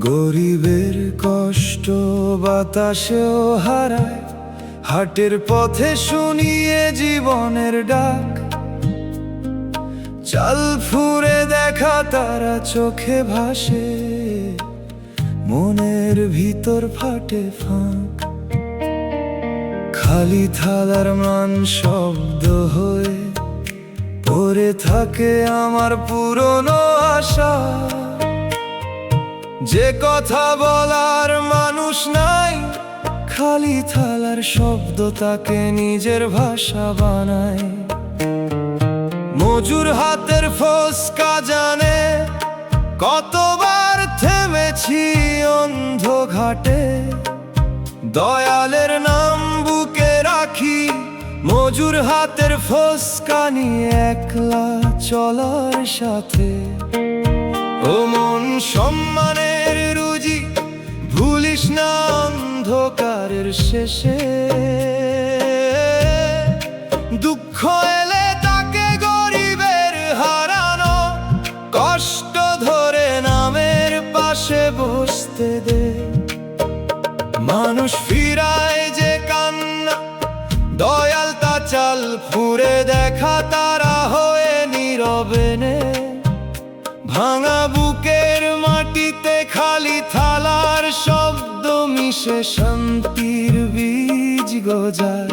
গরিবের কষ্ট বাতাসেও হারায়, হাটের পথে শুনিয়ে জীবনের ডাক। চাল ফুঁড়ে দেখা তারা চোখে ভাসে, মনের ভিতর ফাটে ফাঁক। খালি থালার মান শব্দ হয়ে পড়ে থাকে আমার পুরনো আশা। যে কথা বলার মানুষ নাই, খালি থালার শব্দ তাকে নিজের ভাষা বানায়। মজুর হাতের ফোসকা জানে কতবার থেমেছি অন্ধ ঘাটে। দয়ালের নাম বুকে রাখি, মজুর হাতের ফোসকা নিয়ে একলা চলার সাথে। ও মন সম্মানের রুজি, ভুলিস না অন্ধকারের শেষে। দুঃখ এলে তাকে গরিবের হারানো কষ্ট ধরে নামের পাশে বসতে দে। মানুষ ফিরায় যে কান্না, দয়াল তা চাল ফুঁড়ে দেখা তারা হয়ে নীরবে নে। ভাঙা বুকের মাটিতে খালি থালার শব্দ মিশে শান্তির বীজ গজায়।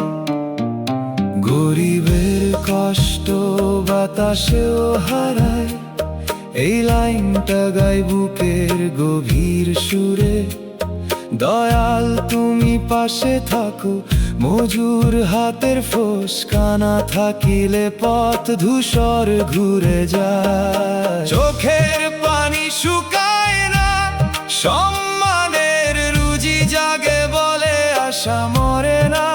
গরিবের কষ্ট বাতাসেও হারায়, এই লাইনটা গাই বুকের গভীর সুরে। দয়াল তুমি পাশে থাকো, মজুর হাতের ফোসকা না থাকিলে পথ ধূসর ঘুরে যায়। চোখের পানি শুকায় না, সম্মানের রুজি জাগে বলে আশা মরে না।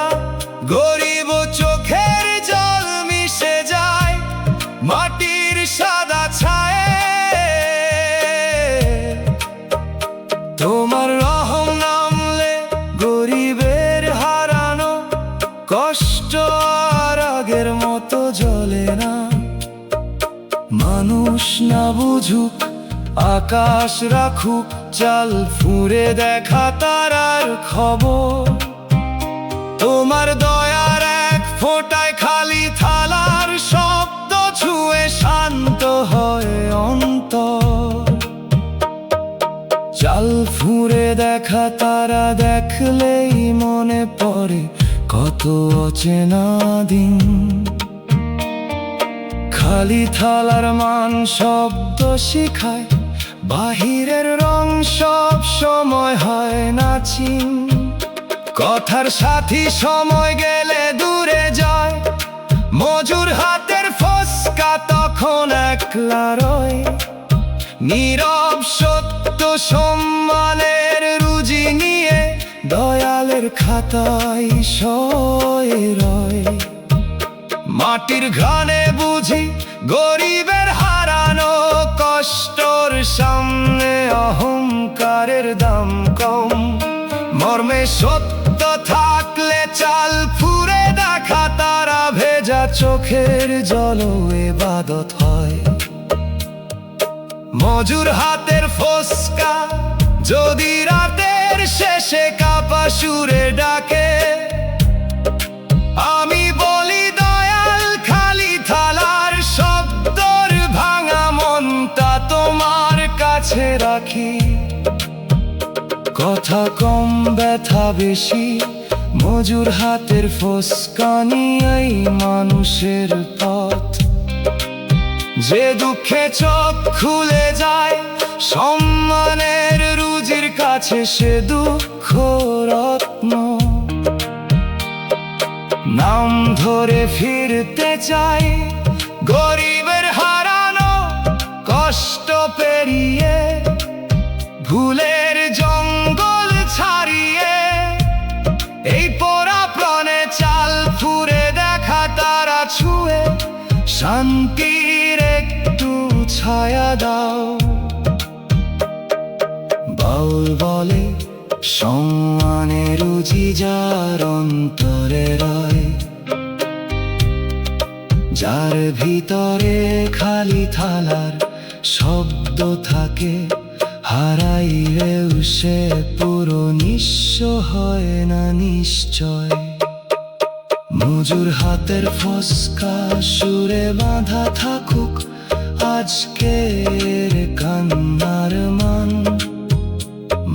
গরিব চোখের জল মিশে যায় মাটির সাদা ছায়ে। তোমার রহম নামলে গরিবের হারানো কষ্ট আর আগের মতো জ্বলে না। মানুষ না বুঝুক, আকাশ রাখুক, চাল ফুঁড়ে দেখা তারার খবর। তোমার দয়ার এক ফোঁটায় খালি থালার শব্দ ছুঁয়ে শান্ত হয় অন্তর। চাল ফুঁড়ে দেখা তারা দেখলেই মনে পড়ে কত অচেনা দিন। খালি থালার মান শব্দ শিখায়, বাহিরের রং সব সময় হয় না চিন। কথার সাথী সময় গেলে দূরে যায়, মজুর হাতের ফোসকা তখন একলা রয়। নীরব সত্য সম্মানের রুজি নিয়ে দয়ালের খাতায় সয়ে রয়। মাটির ঘানে বুঝি গরিবের হারানো কষ্টর সামনে অহংকারের দাম কম। মর্মে সত্য থাকলে চাল ফুঁড়ে দেখা তারা ভেজা চোখের জলও ইবাদত হয়। মজুর হাতের ফোসকা যদি রাতের শেষে কাপা সুরে ডাকে, আমি বলি দয়াল খালি থালার শব্দর ভাঙা মনটা তোমার কাছে রাখি। কথা কম ব্যথা বেশি, মজুর হাতের ফোসকা নিয়েই মানুষের পথ। যে দুঃখে চোখ খুলে যায় সম্মানের রুজির কাছে, সে দুঃখ রত্ন। নাম ধরে ফিরতে চাই গরিবের হারানো কষ্ট পেরিয়ে, ভুলের জঙ্গল ছাড়িয়ে। এই পোড়া প্রাণে চাল ফুঁড়ে দেখা তারা ছুঁয়ে শান্তির একটু ছায়া দাও। বাউল বলে সম্মানের রুজি যার অন্তরে রয়, যার ভিতরে খালি থালার শব্দ থাকে, হারাইলেও সে পুরো নিঃস্ব হয় না নিশ্চয়। মজুর হাতের ফসকা সুরে বাঁধা থাকুক আজকের কান্নার মান।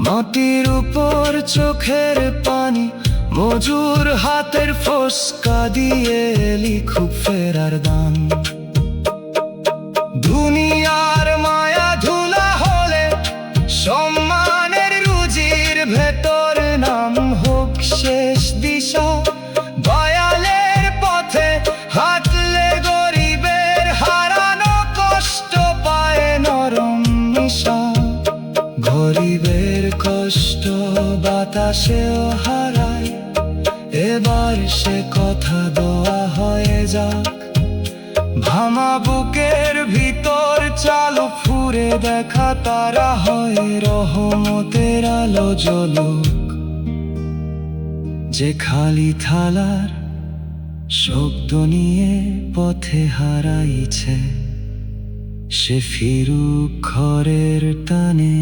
মাটির উপর চোখের পানি মজুর হাতের ফসকা দিয়ে লিখুক ফেরার দান। দুনিয়ার মায়া ধুলা হলে সম্মানের রুজির ভেতর নাম হোক শেষ দিশা। দয়ালের পথে হাঁটলে গরিবের হারানো কষ্ট পায় নরম নিশা। গরিবের কষ্ট বাতাসেও হারায়, এবার সে কথা দোয়া হয়ে যাক। ভাঙা বুকের ভিতর চালো ফুরে দেখা তারা হয় রহমতের আলো জ্বলুক। যে খালি থালার শব্দ নিয়ে পথে হারাইছে সে ফিরুক ঘরের টানে।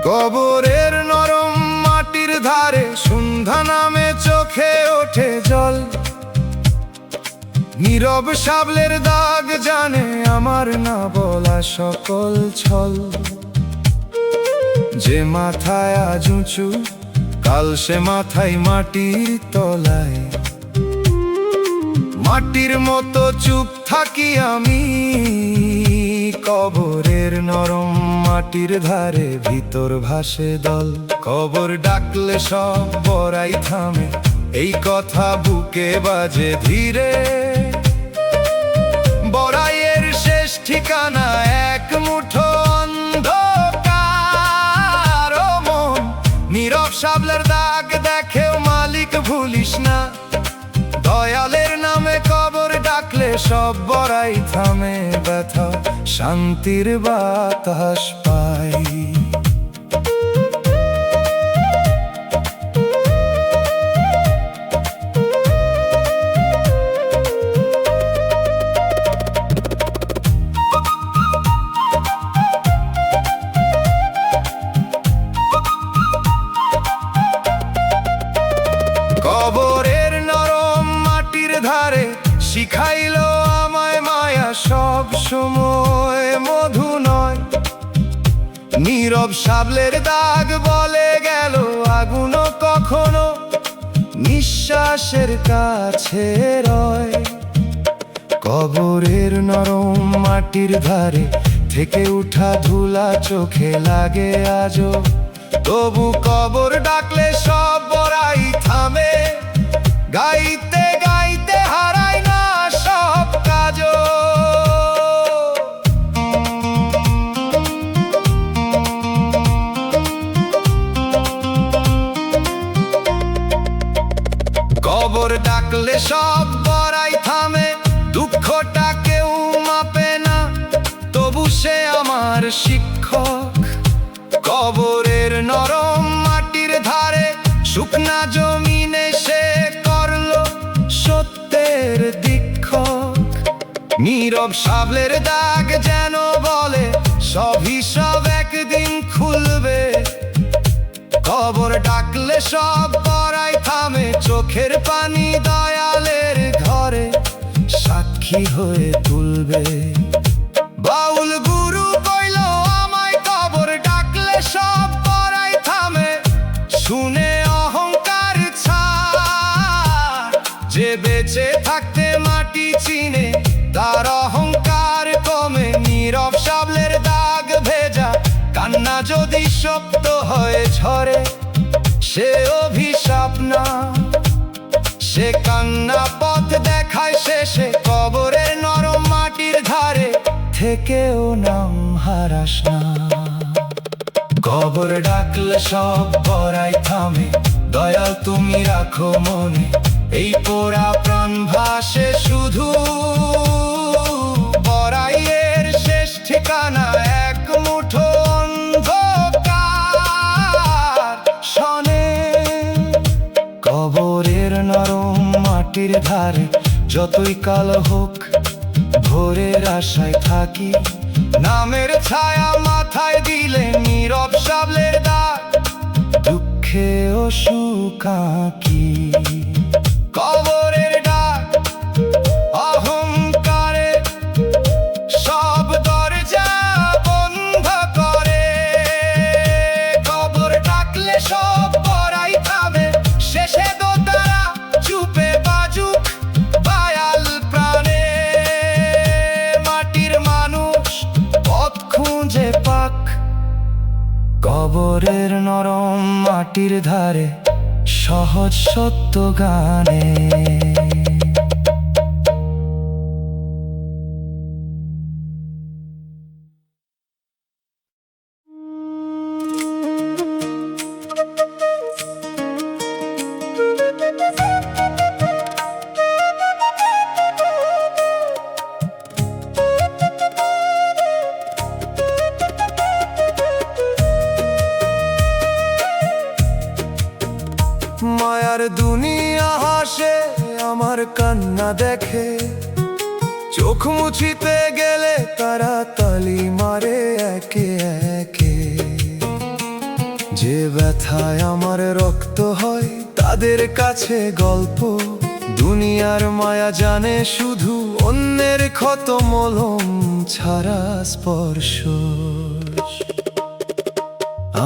কবরের নরম মাটির ধারে সন্ধ্যা নামে চোখে ওঠে জল। নীরব সাবলের দাগ জানে আমার না বলা সকল ছল। যে মাথায় আজ উঁচু কাল সে মাথায় মাটির তলায়। মাটির মতো চুপ থাকি আমি কবরের নরম মাটির ধারে ভিতর ভাসে দল। কবর ডাকলে সব বড়াই থামে এই কথা বুকে বাজে ধীরে। বড়াইয়ের শেষ ঠিকানা এক মুঠো অন্ধকার। ও মন নীরব সাবলের দাগ দেখেও মালিক ভুলিস না। দয়ালের নামে কবর ডাকলে সব বড়াই থামে, ব্যথা শান্তির বাতাস পাই। কবরের নরম মাটির ধারে শিখাইলো আমায় মায়া সব সময় মধু নয়। নীরব সাবলের দাগ বলে গেল আগুনও কখনো নিঃশ্বাসের কাছে রয়। কবরের নরম মাটির ধারে থেকে উঠা ধুলা চোখে লাগে আজও। তবু কবর ডাকলে সব বড়াই থামে, গাইতে গাইতে হারায় না সব কাজও। কবর ডাকলে সব বড়াই থামে, দুঃখটা কেউ মাপে না তবু সে আমার শিক্ষক। কবরের নরম মাটির ধারে শুকনা জমিনে সে করলো সত্যের দীক্ষক। নীরব সাবলের দাগ যেন বলে সব হিসাব একদিন খুলবে। কবর ডাকলে সব বড়াই থামে, চোখের পানি দয়ালের ঘরে সাক্ষী হয়ে তুলবে। বাউল গুরু কইল আমায় কবর ডাকলে সব বড়াই থামে, শুনে অহংকার ছাড়। যে বেঁচে থাকতে মাটি চিনে তার অহংকার কমে। নীরব সাবলের দাগ ভেজা কান্না যদি শব্দ হয়ে ঝরে সে অভিশাপ না। সে কান্না পথ দেখায় শেষে কবরের কেউ নাম হারাস না। কবর ডাকলে সব বড়াই থামে, দয়াল তুমি রাখো মনে, এই পোড়া প্রাণ ভাসে শুধু। বড়াইয়ের শেষ ঠিকানা এক মুঠো অন্ধকার শনে। কবরের নরম মাটির ধারে যতই কালো হোক, ভোরের আশায় থাকি। নামের ছায়া মাথায় দিলে নীরব সাবলের দাগ, দুঃখে ও সুখাকি। কবরের ডাক অহংকারে সব দরজা বন্ধ করে। কবর ডাকলে সব বড়াই থামে, শেষে দোতারা চুপে বাজুক বায়াল প্রাণে। মাটির মানুষ পথ খুঁজে পাক, কবরের নরম মাটির ধারে সহজ সত্য গানে। মায়ার দুনিয়া হাসে, আমার কান্না দেখে। চোখ মুছিতে গেলে তারা তালি মারে একে একে। যে ব্যথায় আমার রক্ত হয় তাদের কাছে গল্প। দুনিয়ার মায়া জানে শুধু অন্যের ক্ষত মলম ছাড়া স্পর্শ।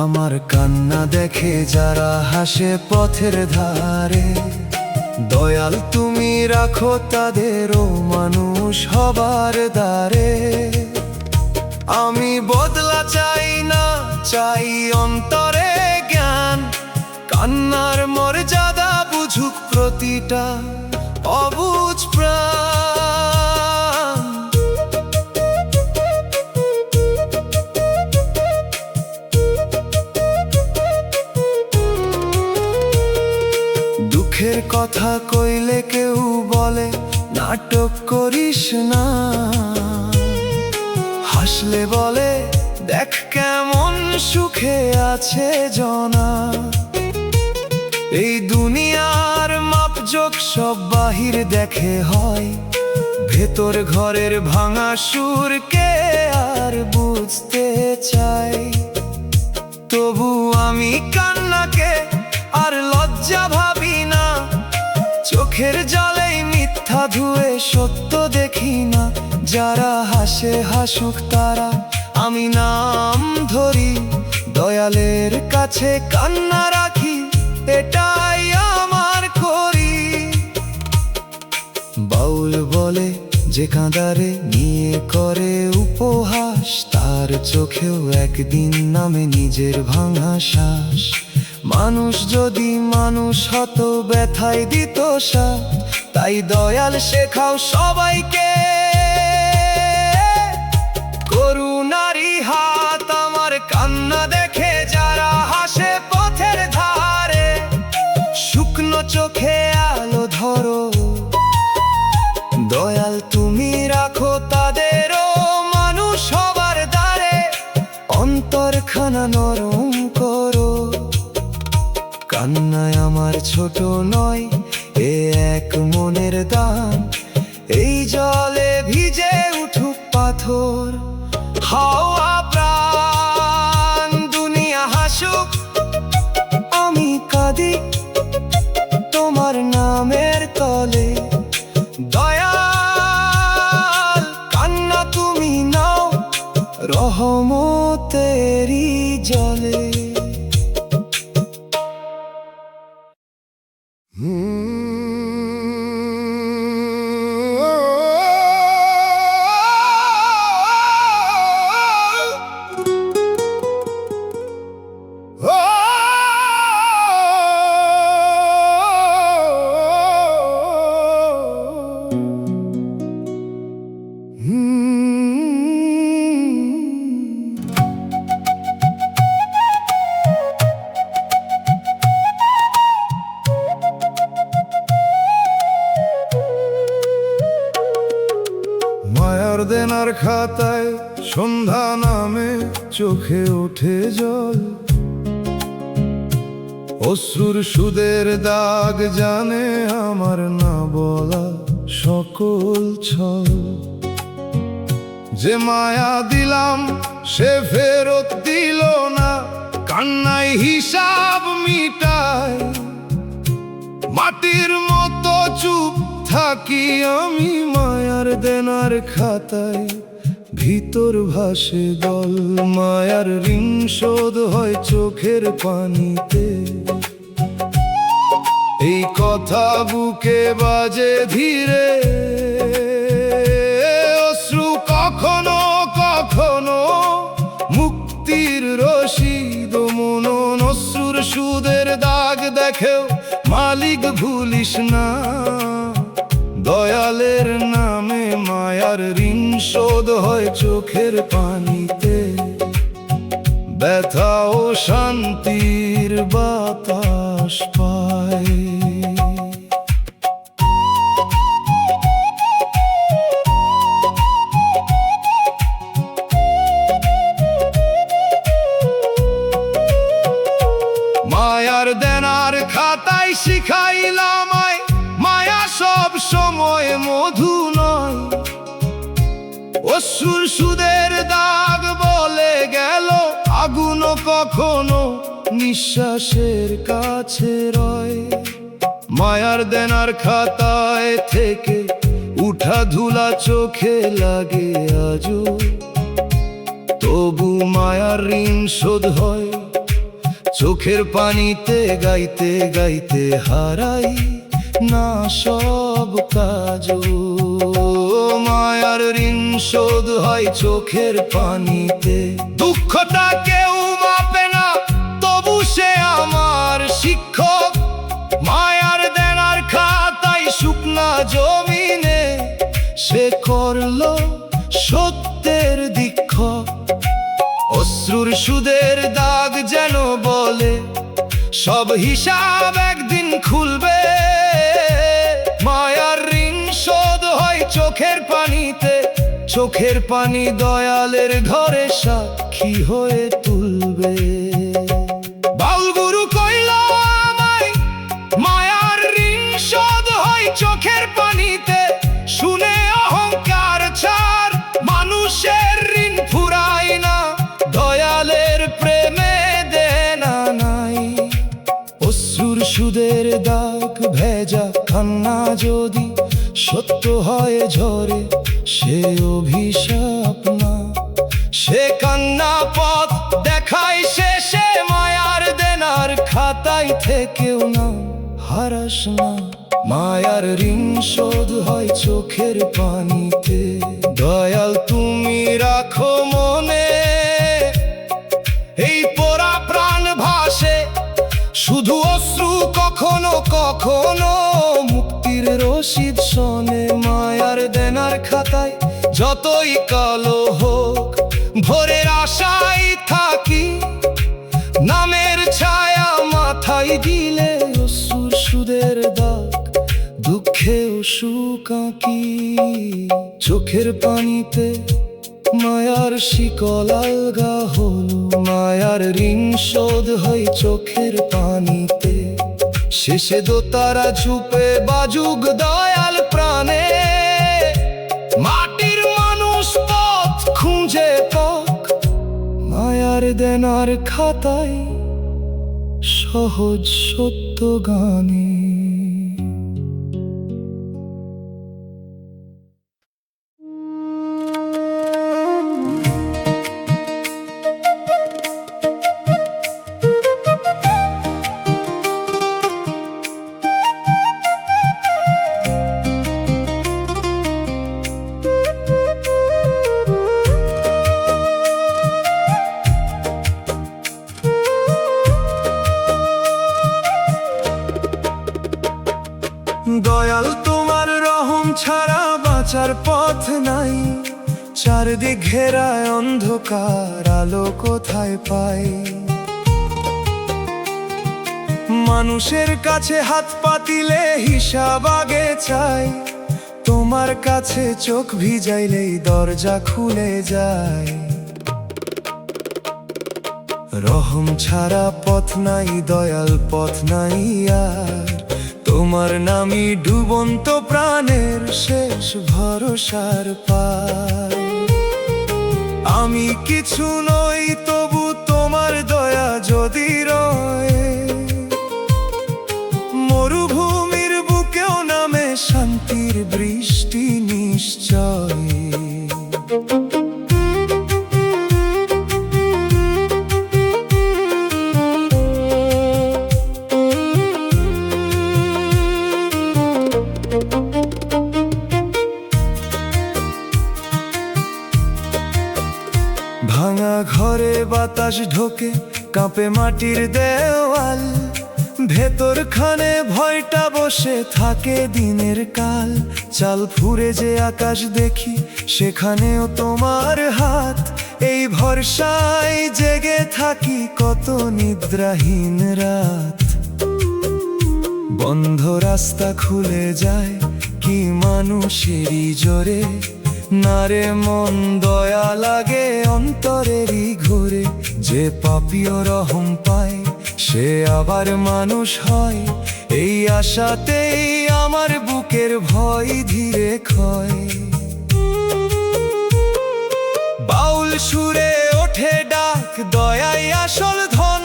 আমার কান্না দেখে যারা হাসে পথের ধারে, দয়াল তুমি রাখো তাদেরও মানুষ হবার দ্বারে। আমি বদলা চাই না, চাই অন্তরে জ্ঞান। কান্নার মর্যাদা বুঝুক প্রতিটা অবুঝ প্রাণ। দুঃখের কথা কইলে কেউ বলে নাটক করিস না, হাসলে বলে দেখ কেমন সুখে আছে জনা। এই দুনিয়ার মাপজোক সব বাহির দেখে হয়, ভেতর ঘরের ভাঙা সুরকে আর বুঝতে চাই। তবু আমি কান্নাকে আর লজ্জা ভাবি না, চোখের জলেই মিথ্যা ধুয়ে সত্য দেখি না। যারা হাসে হাসুক তারা, আমি নাম ধরি দয়ালের কাছে কান্না রাখি, এটাই আমার করি। বাউল বলে যে কাঁদারে নিয়ে করে উপহাস, তার চোখেও একদিন নামে নিজের ভাঙা শ্বাস। মানুষ যদি মানুষ হতো ব্যথায় দিত সাথ, তাই দয়াল শেখাও সবাইকে করুণারি হাত। আমার কান্না দেখে যারা হাসে পথের ধারে, শুকনো চোখে আলো ধরো দয়াল তুমি রাখো তাদেরও মানুষ হবার দ্বারে। অন্তরখানা নরম করো, কান্নায় আমার ছোট নয় এ এক মনের দান। এই জলে ভিজে উঠুক পাথর হাওয়া প্রাণ। দুনিয়া হাসুক আমি কাঁদি তোমার নামের তলে। দয়াল কান্না তুমি নাও রহমতেরি জলে। মায়ার দেনার খাতায় সন্ধ্যা নামে চোখে ওঠে জল, অশ্রুর সুদের দাগ জানে আমার না বলা সকল ছল। যে মায়া দিলাম সে ফেরত দিল না, কান্নায় হিসাব মিটায়। মাটির মতো চুপ থাকি আমি মায়ার দেনার খাতায়, ভিতর ভাসে দল। মায়ার ঋণ শোধ হয় চোখের পানিতে, এই কথা বুকে বাজে ধীরে। অশ্রু কখনো কখনো মুক্তির রশিদ মনন, অশ্রুর সুদের দাগ দেখেও মালিক ভুলিস না। দয়ালের নামে মায়ার ঋণ শোধ হয় চোখের পানিতে, ব্যথা ও শান্তির বাতাস পায়। মায়ার দেনার খাতায় শিখাইলাম মায়া সব সময় মধু নয়। অশ্রুর সুদের দাগ বলে গেল আগুন কখনো নিঃশ্বাসের কাছে রয়। মায়ার দেনার খাতায় থেকে উঠা ধুলা চোখে লাগে আজও, তবু মায়ার ঋণ শোধ হয় চোখের পানিতে। গাইতে গাইতে হারাই না সব কাজ, মায়ার ঋণ শোধ হয় চোখের পানিতে। দুঃখটা কেউ মাপে না তবু সে আমার শিক্ষক, মায়ার দেনার খাতায় শুকনা জমিনে সে করলো সত্যের দীক্ষক। অশ্রুর সুদের দাগ যেন বলে সব হিসাব একদিন খুলবে। মায়ার ঋণ শোধ হয় চোখের পানিতে, চোখের পানি দয়ালের ঘরে সাক্ষী হয়ে তুলবে। বাউলগুরু কইল আমায় মায়ার ঋণ শোধ হয় চোখের পানিতে, শুনে অহংকার ছাড় মানুষের ঋণ ফুরায় না। দয়ালের প্রেমে দেনা নাই, অশ্রুর সুদের দাগ ভেজা কান্না যদি সত্য হয় ঝরে সে অভিশাপ না। সে কান্না পথ দেখায় শেষে মায়ার দেনার খাতায় থেকেও না হারাস না। মায়ার ঋণ শোধ হয় চোখের পানিতে, দয়াল তুমি রাখো মনে। এই পোড়া প্রাণ ভাসে শুধু অশ্রু কখনো কখনো মুক্তির রশিদ শোনে। মায়ার দেনার খাতায় যতই কালো হোক ভোরের আশায় থাকি, নামের ছায়া মাথায় দিলে অশ্রুর সুদের দাগ দুঃখেও সুখ আঁকি। চোখের পানিতে মায়ার শিকল আলগা হলো, মায়ার ঋণ শোধ হয় চোখের পানিতে। শেষে দোতারা ঝুপে বাজুক দয়াল প্রাণে, মাটির মানুষ পথ খুঁজে পাক মায়ার দেনার খাতায় সহজ সত্য গানে। দয়াল তোমার রহম ছাড়া বাঁচার পথ নাই, চারদিক ঘেরায় অন্ধকার আলো কোথায় পাই। মানুষের কাছে হাত পাতিলে হিসাব আগে চাই, তোমার কাছে চোখ ভিজাইলেই দরজা খুলে যায়। রহম ছাড়া পথ নাই, দয়াল পথ নাই আর। তোমার নামই ডুবন্ত প্রাণের শেষ ভরসার পার। আমি কিছু নই, তবু তোমার দয়া যদি রয়, মরুভূমির বুকেও নামে শান্তির বৃষ্টি নিশ্চয়। ভাঙা ঘরে বাতাস ঢোকে, কাঁপে মাটির দেওয়াল। ভেতরখানে ভয়টা বসে থাকে দিনের কাল। চাল ফুঁড়ে যে আকাশ দেখি, সেখানেও তোমার হাত। এই ভরসায় জেগে থাকি কত নিদ্রাহীন রাত। বন্ধ রাস্তা খুলে যায় কি মানুষেরই জোরে, নারে মন দয়া লাগে অন্তরেরই ঘুরে। যে পাপীও রহম পায়, সে আবার মানুষ হয়। এই আশাতেই আমার বুকের ভয় ধীরে ক্ষয়। বাউল সুরে ওঠে ডাক, দয়াই আসল ধন।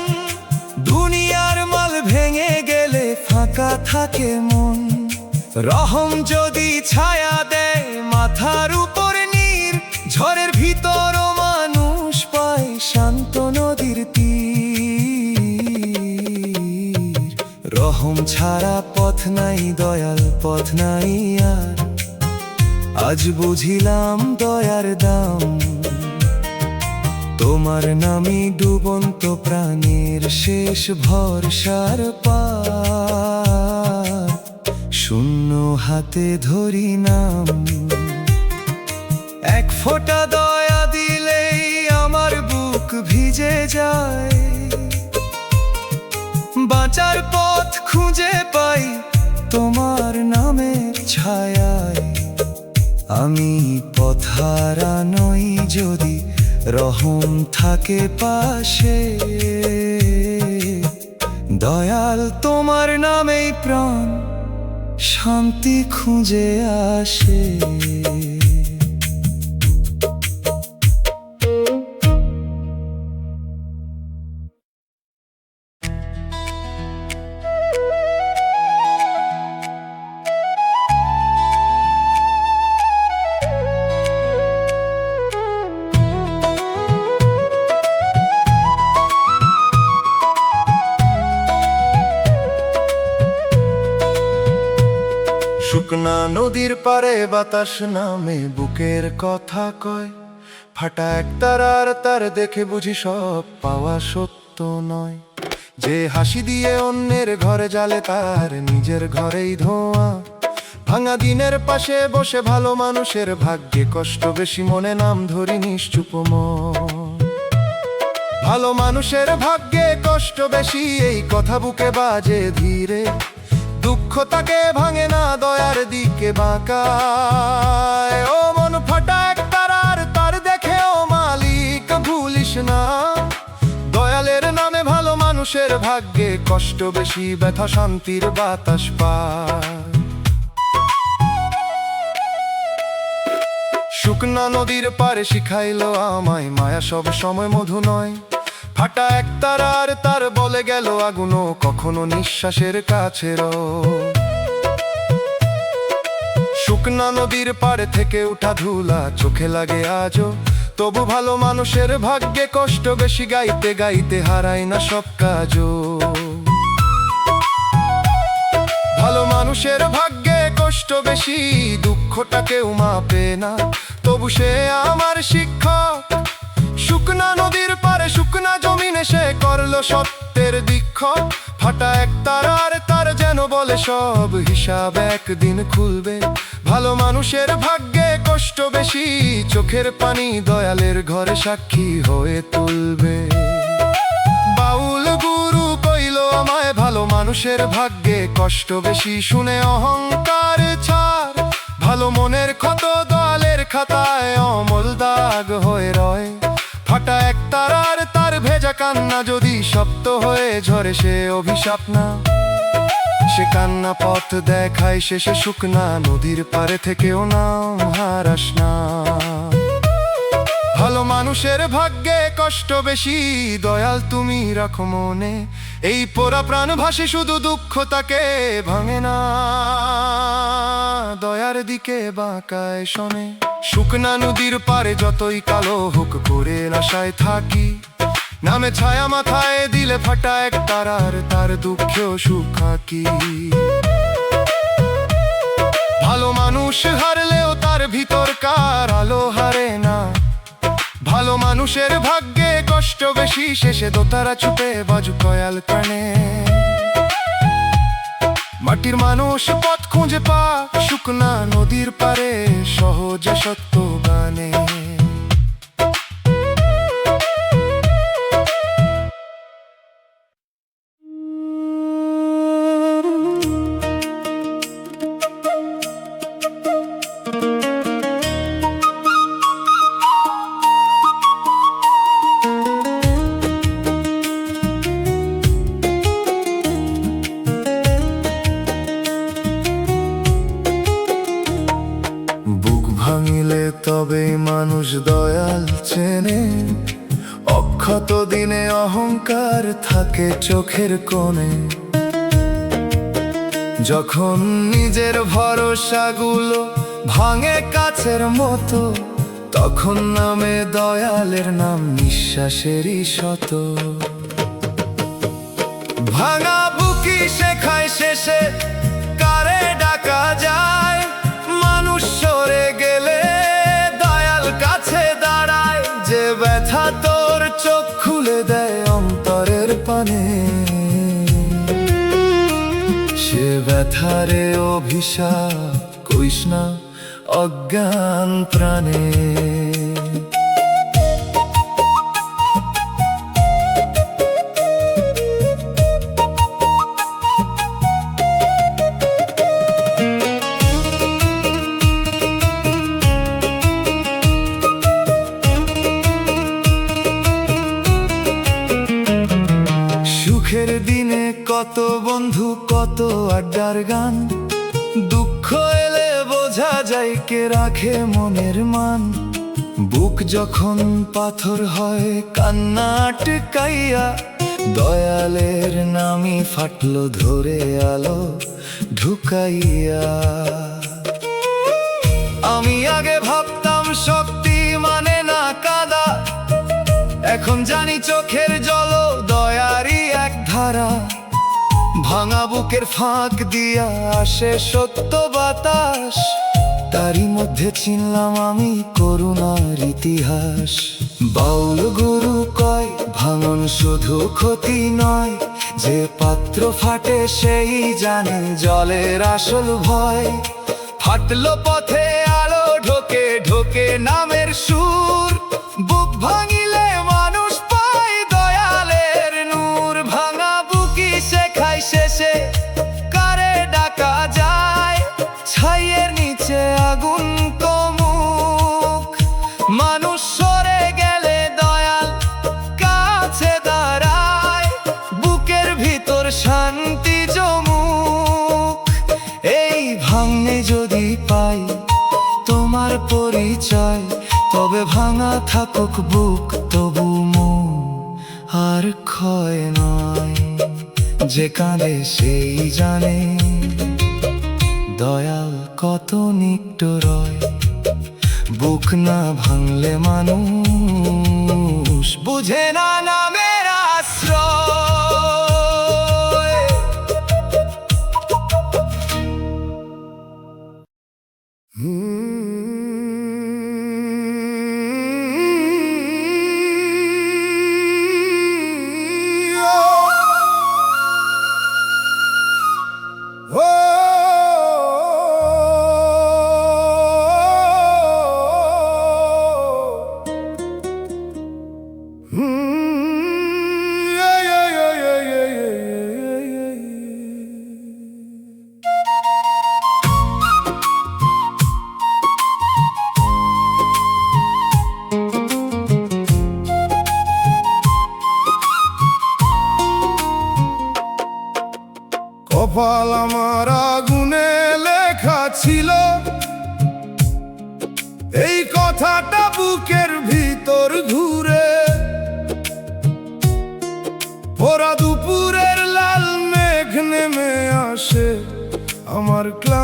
দুনিয়ার মাল ভেঙে গেলে ফাঁকা থাকে মন। রহম যদি ছায়া দেয় মাথার উপর নীর, ঝড়ের ভিতরও মানুষ পায় শান্ত নদীর তীর। রহম ছাড়া পথ নাই, দয়াল পথ নাই আর। আজ বুঝিলাম দয়ার দাম, তোমার নামই ডুবন্ত প্রাণের শেষ ভরসার পার। শূন্য হাতে ধরি নাম, এক ফোঁটা দয়া দিলেই আমার বুক ভিজে যায়। বাঁচার পথ খুঁজে পাই তোমার নামের ছায়ায়। আমি পথহারা নই যদি রহম থাকে পাশে। দয়াল তোমার নামেই প্রাণ শান্তি খুঁজে আসে। শুকনা নদীর পারে বাতাস নামে বুকের কথা কয়। ফাটা এক তারার তার দেখে বুঝি সব পাওয়া সত্য নয়। যে হাসি দিয়ে অন্যের ঘরে জ্বালে তার নিজের ঘরেই ধোঁয়া। ভাঙা দিনের পাশে বসে ভালো মানুষের ভাগ্যে কষ্ট বেশি, মনে নাম ধরি নিশ্চুপ মন। ভালো মানুষের ভাগ্যে কষ্ট বেশি, এই কথা বুকে বাজে ধীরে। দুঃখ তাকে ভাঙে না, দয়ার দিকে বাঁকায়। ও মন ফাটা এক তারার তার দেখে ও মালিক ভুলিস না। দয়ালের নামে ভালো মানুষের ভাগ্যে কষ্ট বেশি, ব্যথা শান্তির বাতাস পায়। শুকনা নদীর পারে শিখাইলো আমায় মায়া সব সময় মধু নয়। ফাটা এক তারার তার বলে গেল আগুনও কখনো নিঃশ্বাসের কাছেরও। শুকনা নদীর পাড়ে থেকে উঠা ধুলা চোখে লাগে আজও, তবু ভালো মানুষের ভাগ্যে কষ্ট বেশি, গাইতে গাইতে হারায় না সব কাজও। ভালো মানুষের ভাগ্যে কষ্ট বেশি, দুঃখটা কেউ মাপে না, তবু সে আমার শিক্ষক। শুকনা নদীর পারে শুকনা জমিনে সে করলো সত্যের দীক্ষক। ফাটা এক তারার তার যেন বলে সব হিসাব একদিন খুলবে। ভালো মানুষের ভাগ্যে কষ্ট বেশি, চোখের পানি দয়ালের ঘরে সাক্ষী হয়ে তুলবে। বাউল গুরু কইল আমায় ভালো মানুষের ভাগ্যে কষ্ট বেশি, শুনে অহংকার ছাড়। ভালো মনের ক্ষত দয়ালের খাতায় অমল দাগ হয়ে রয়। ফাটা এক তারার তার ভেজা কান্না যদি শব্দ হয়ে ঝরে সে অভিশাপ না। সে কান্না পথ দেখায় শেষে শুকনা নদীর পারে থেকেও নাম হারাস না। ভালো মানুষের ভাগ্যে কষ্ট বেশি, দয়াল তুমি রাখো মনে। এই পোড়া প্রাণ ভাসে শুধু দুঃখ তাকে ভাঙে না। দয়ার দিকে বাঁকায় শোনে, শুকনা নদীর পারে যতই কালো হোক করে আশায় থাকি। নামে ছায়া মাথায় দিলে ফাটা এক তারার তার দুঃখেও সুখা কি। ভালো মানুষ হারলেও তার ভিতরকার আলো হারে না। ভালো মানুষের ভাগ্যে কষ্ট বেশি, শেষে দোতারা ছুটে বাজু কয়াল প্রাণে। মাটির মানুষ পথ খুঁজে পা শুকনা নদীর পারে সহজে সত্য গানে। ভাঙিলে তবেই মানুষ দয়াল চেনে। অক্ষত দিনে অহংকার থাকে চোখের কোণে। যখন নিজের ভরসাগুলো ভাঙে কাছের মতো, তখন নামে দয়ালের নাম নিঃশ্বাসেরই শত। ভাঙা বুকি শেখায় শেষে কারে ডাকা যায়। মানুষ সরে গেলে দয়াল কাছে দাঁড়ায়। যে ব্যথা তোর চোখ খুলে দেয় অন্তরের পানে, সে ব্যথারে অভিশাপ কইস না অজ্ঞান প্রাণে। সুখের দিনে কত বন্ধু কত আড্ডার গান। দুঃখ এলে বোঝা যায় কে রাখে মনের মান। বুক যখন পাথর হয় কান্না আটকাইয়া, দয়ালের নামই ফাটলো ধরে আলো ঢুকাইয়া। আমি আগে ভাবতাম শক্তি মানে না কাদা, এখন জানি চোখের জল দয়ারই এক ধারা। ভাঙা বুকের ফাঁক দিয়া আসে সত্য বাতাস, তারই মধ্যে চিনলাম আমি করুণার ইতিহাস। বাউল গুরু কয় ভাঙন শুধু ক্ষতি নয়, যে পাত্র ফাটে সেই জানে জলের আসল ভয়। ফাটলো পথে আলো ঢোকে ঢোকে নামের সুর, বুক ভাঙিলে মানুষ পায় দয়ালের নূর। ভাঙা বুকি শেখায় শেষে কারে ডাকা যায়, ছাইয়ের নিচে আগুন কমুক। মানুষ সরে গেলে দয়াল কাছে দাঁড়ায়, বুকের ভিতর শান্তি জমুক। এই ভাঙনে যদি পাই তোমার পরিচয়, তবে ভাঙা থাকুক বুক তবু মন আর ক্ষয় নয়। যে কাঁদে সেই জানে দয়াল কত নিষ্ঠুর। বুক না ভাঙলে মানুষ বুঝে না নামের আশ্রয়।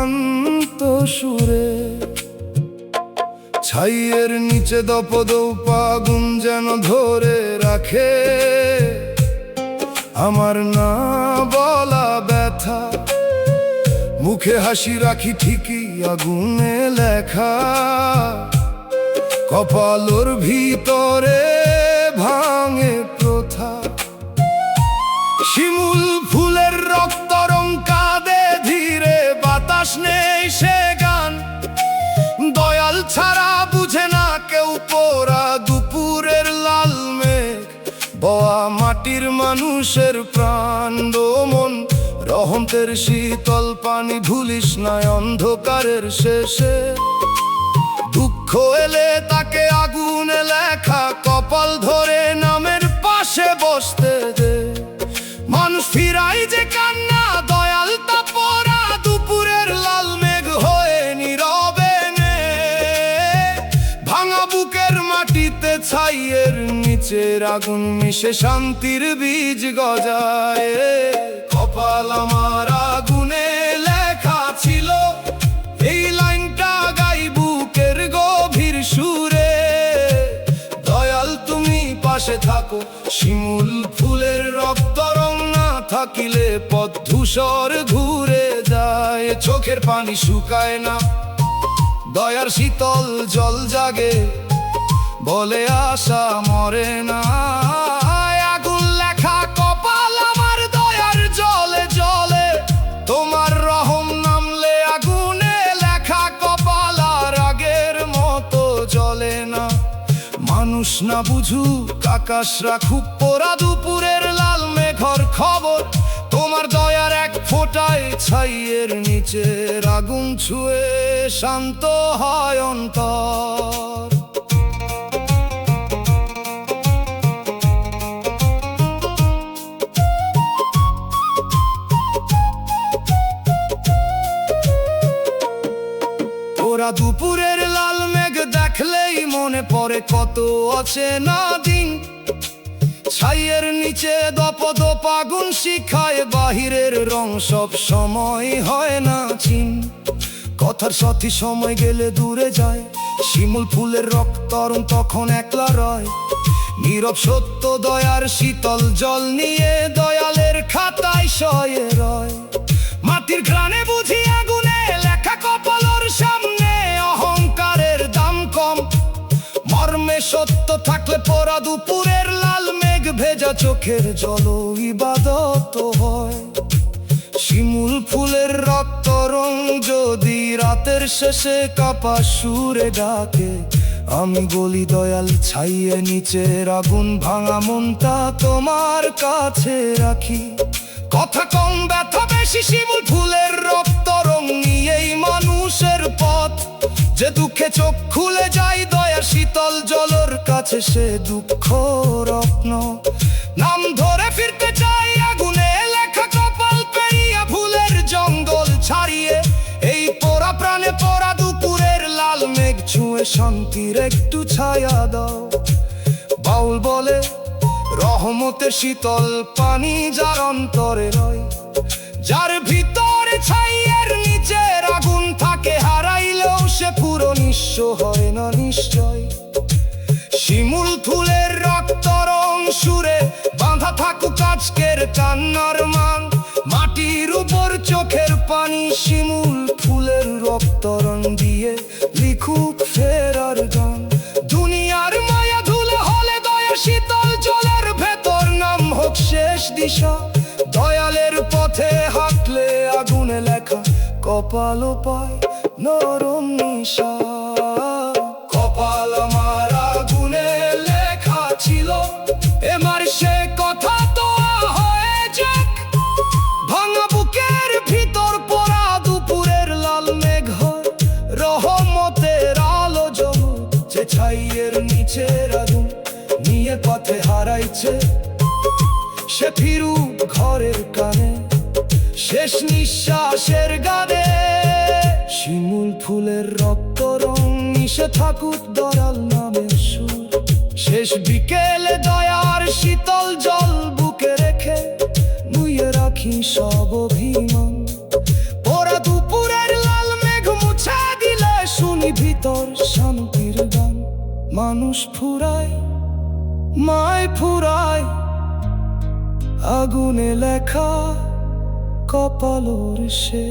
শান্ত সুরে। ছাইয়ের নিচে দপদপ আগুন যেন ধরে রাখে আমার না বলা ব্যথা। মুখে হাসি রাখি ঠিকই আগুনে লেখা, কপালোর ভিতরে ভাঙে প্রথা। শিমুল ফুলের রক্ত রং কাঁদে ধীরে, বাতাস নেই সে গান। দয়াল ছাড়া বুঝে না কেউ পোড়া দুপুরের লাল মেঘ। বয়া মাটির মানুষের প্রাণ মন, রহমতের শীতল পানি ভুলিস না অন্ধকারের শেষে। দুঃখ এলে তাকে আগুনে লেখা, কপাল ধরে নামের পাশে বসতে দে। মানুষ ফিরাই যে কান্না, দয়াল তা পড়া দুপুরের লাল মেঘ হয়ে নীরবে নে। ভাঙা বুকের মাটিতে ছাইয়ের নিচের আগুন মিশে শান্তির বীজ গজায়। কপাল আমার আগুনে লেখা ছিল, এই লাইনটা গাই বুকের গভীর সুরে। দয়াল তুমি পাশে থাকো, শিমুল ফুলের রক্ত রং না থাকিলে পথ ধূসর ঘুরে যায়। চোখের পানি শুকায় না, দয়ার শীতল জল জাগে, বলে আশা মরে না। আগুন লেখা কপাল আমার দয়ার জলে জলে, তোমার রহম নামলে আগুনে লেখা কপাল আর আগের মতো জ্বলে না। মানুষ না বুঝুক আকাশ রাখুক পোড়া দুপুরের লাল মেঘর খবর, তোমার দয়ার এক ফোঁটায় ছাইয়ের নিচের আগুন ছুঁয়ে শান্ত হয় অন্তর। ওরা দুপুরের লাল মেঘ দেখলেই মনে পড়ে কত অচেনা দিন। ছাইয়ের নিচে দপদপ আগুন শিখায়, বাহিরের রং সব সময় হয় না চিন। কথার সাথী সময় গেলে দূরে যায়, শিমুল ফুলের রক্ত রং তখন একলা রয়। নীরব সত্য দয়ার শীতল জল নিয়ে দয়ালের খাতায় শয়ে রয়। মাটির ঘ্রাণে বুঝি আগুনে লেখা কপালর সামনে অহংকারের দাম কম। মর্মে সত্য থাকলে পোড়া দুপুরের লাল মেঘ ভেজা চোখের জল ইবাদত হয়। শিমুল ফুলের রক্ত রং যদি রাতের শেষে কাপা সুরে ডাকে, আমি বলি দয়াল ছাইয়ে নিচের আগুন ভাঙা মনটা তোমার কাছে রাখি। কথা কম ব্যথা বেশি, শিমুল ফুলের রক্ত রং নিয়েই মানুষের পথ। যে দুঃখে চোখ খুলে যায় দয়ার শীতল জলর কাছে, সে দুঃখ রত্ন। নাম ধরে ফিরতে চাই আগুনে লেখা কপাল পেরিয়া, ফুলের জঙ্গল ছাড়িয়ে এই পোড়া প্রাণে পোড়া দুপুরের লাল মেঘ ছুঁয়ে শান্তির একটু ছায়া দাও। বাউল বলে রহমতের শীতল পানি যার অন্তরে রয়, যার ভিতরে ছাইয়ের নিচের আগুন থাকে, হারাইলেও সে পুরো নিঃস্ব হয় না নিশ্চয়। শিমুল ফুলের রক্ত রং সুরে বাঁধা থাকুক আজকের কান্নার মান। মাটির উপর চোখের পানি শিমুল ফুলের রক্ত রং দিয়ে লিখুক ফেরার গান। দুনিয়ার মায়া ধুলে হলে দয়া শীতল জলের ভেতর নাম হোক শেষ দিশা। দয়ালের পথে হাঁটলে আগুনে লেখা কপাল পায় নরম নিশা। কপাল আমার আগুনে লেখা ছিল, এবার সে কথা তো হয়ে যাক। ভাঙা বুকের ভিতর পোড়া দুপুরের লাল মেঘ হয়, রহমতের আলো জ্বলুক। যে ছাইয়ের নিচের আগুন নিয়ে পথে হারাইছে, সে ফিরুক ঘরের কানে শেষ নিঃশ্বাসের গানে। শিমুল ফুলের রক্ত রং মিশে থাকুক দয়াল নামের সুর। শেষ বিকেলে দয়ার শীতল জল বুকে রেখে নুয়ে রাখি সব অভিমান। পোড়া দুপুরের লাল মানুষ ফুরায়, মায় ফুরায়, আগুনে লেখা কপালোর সে।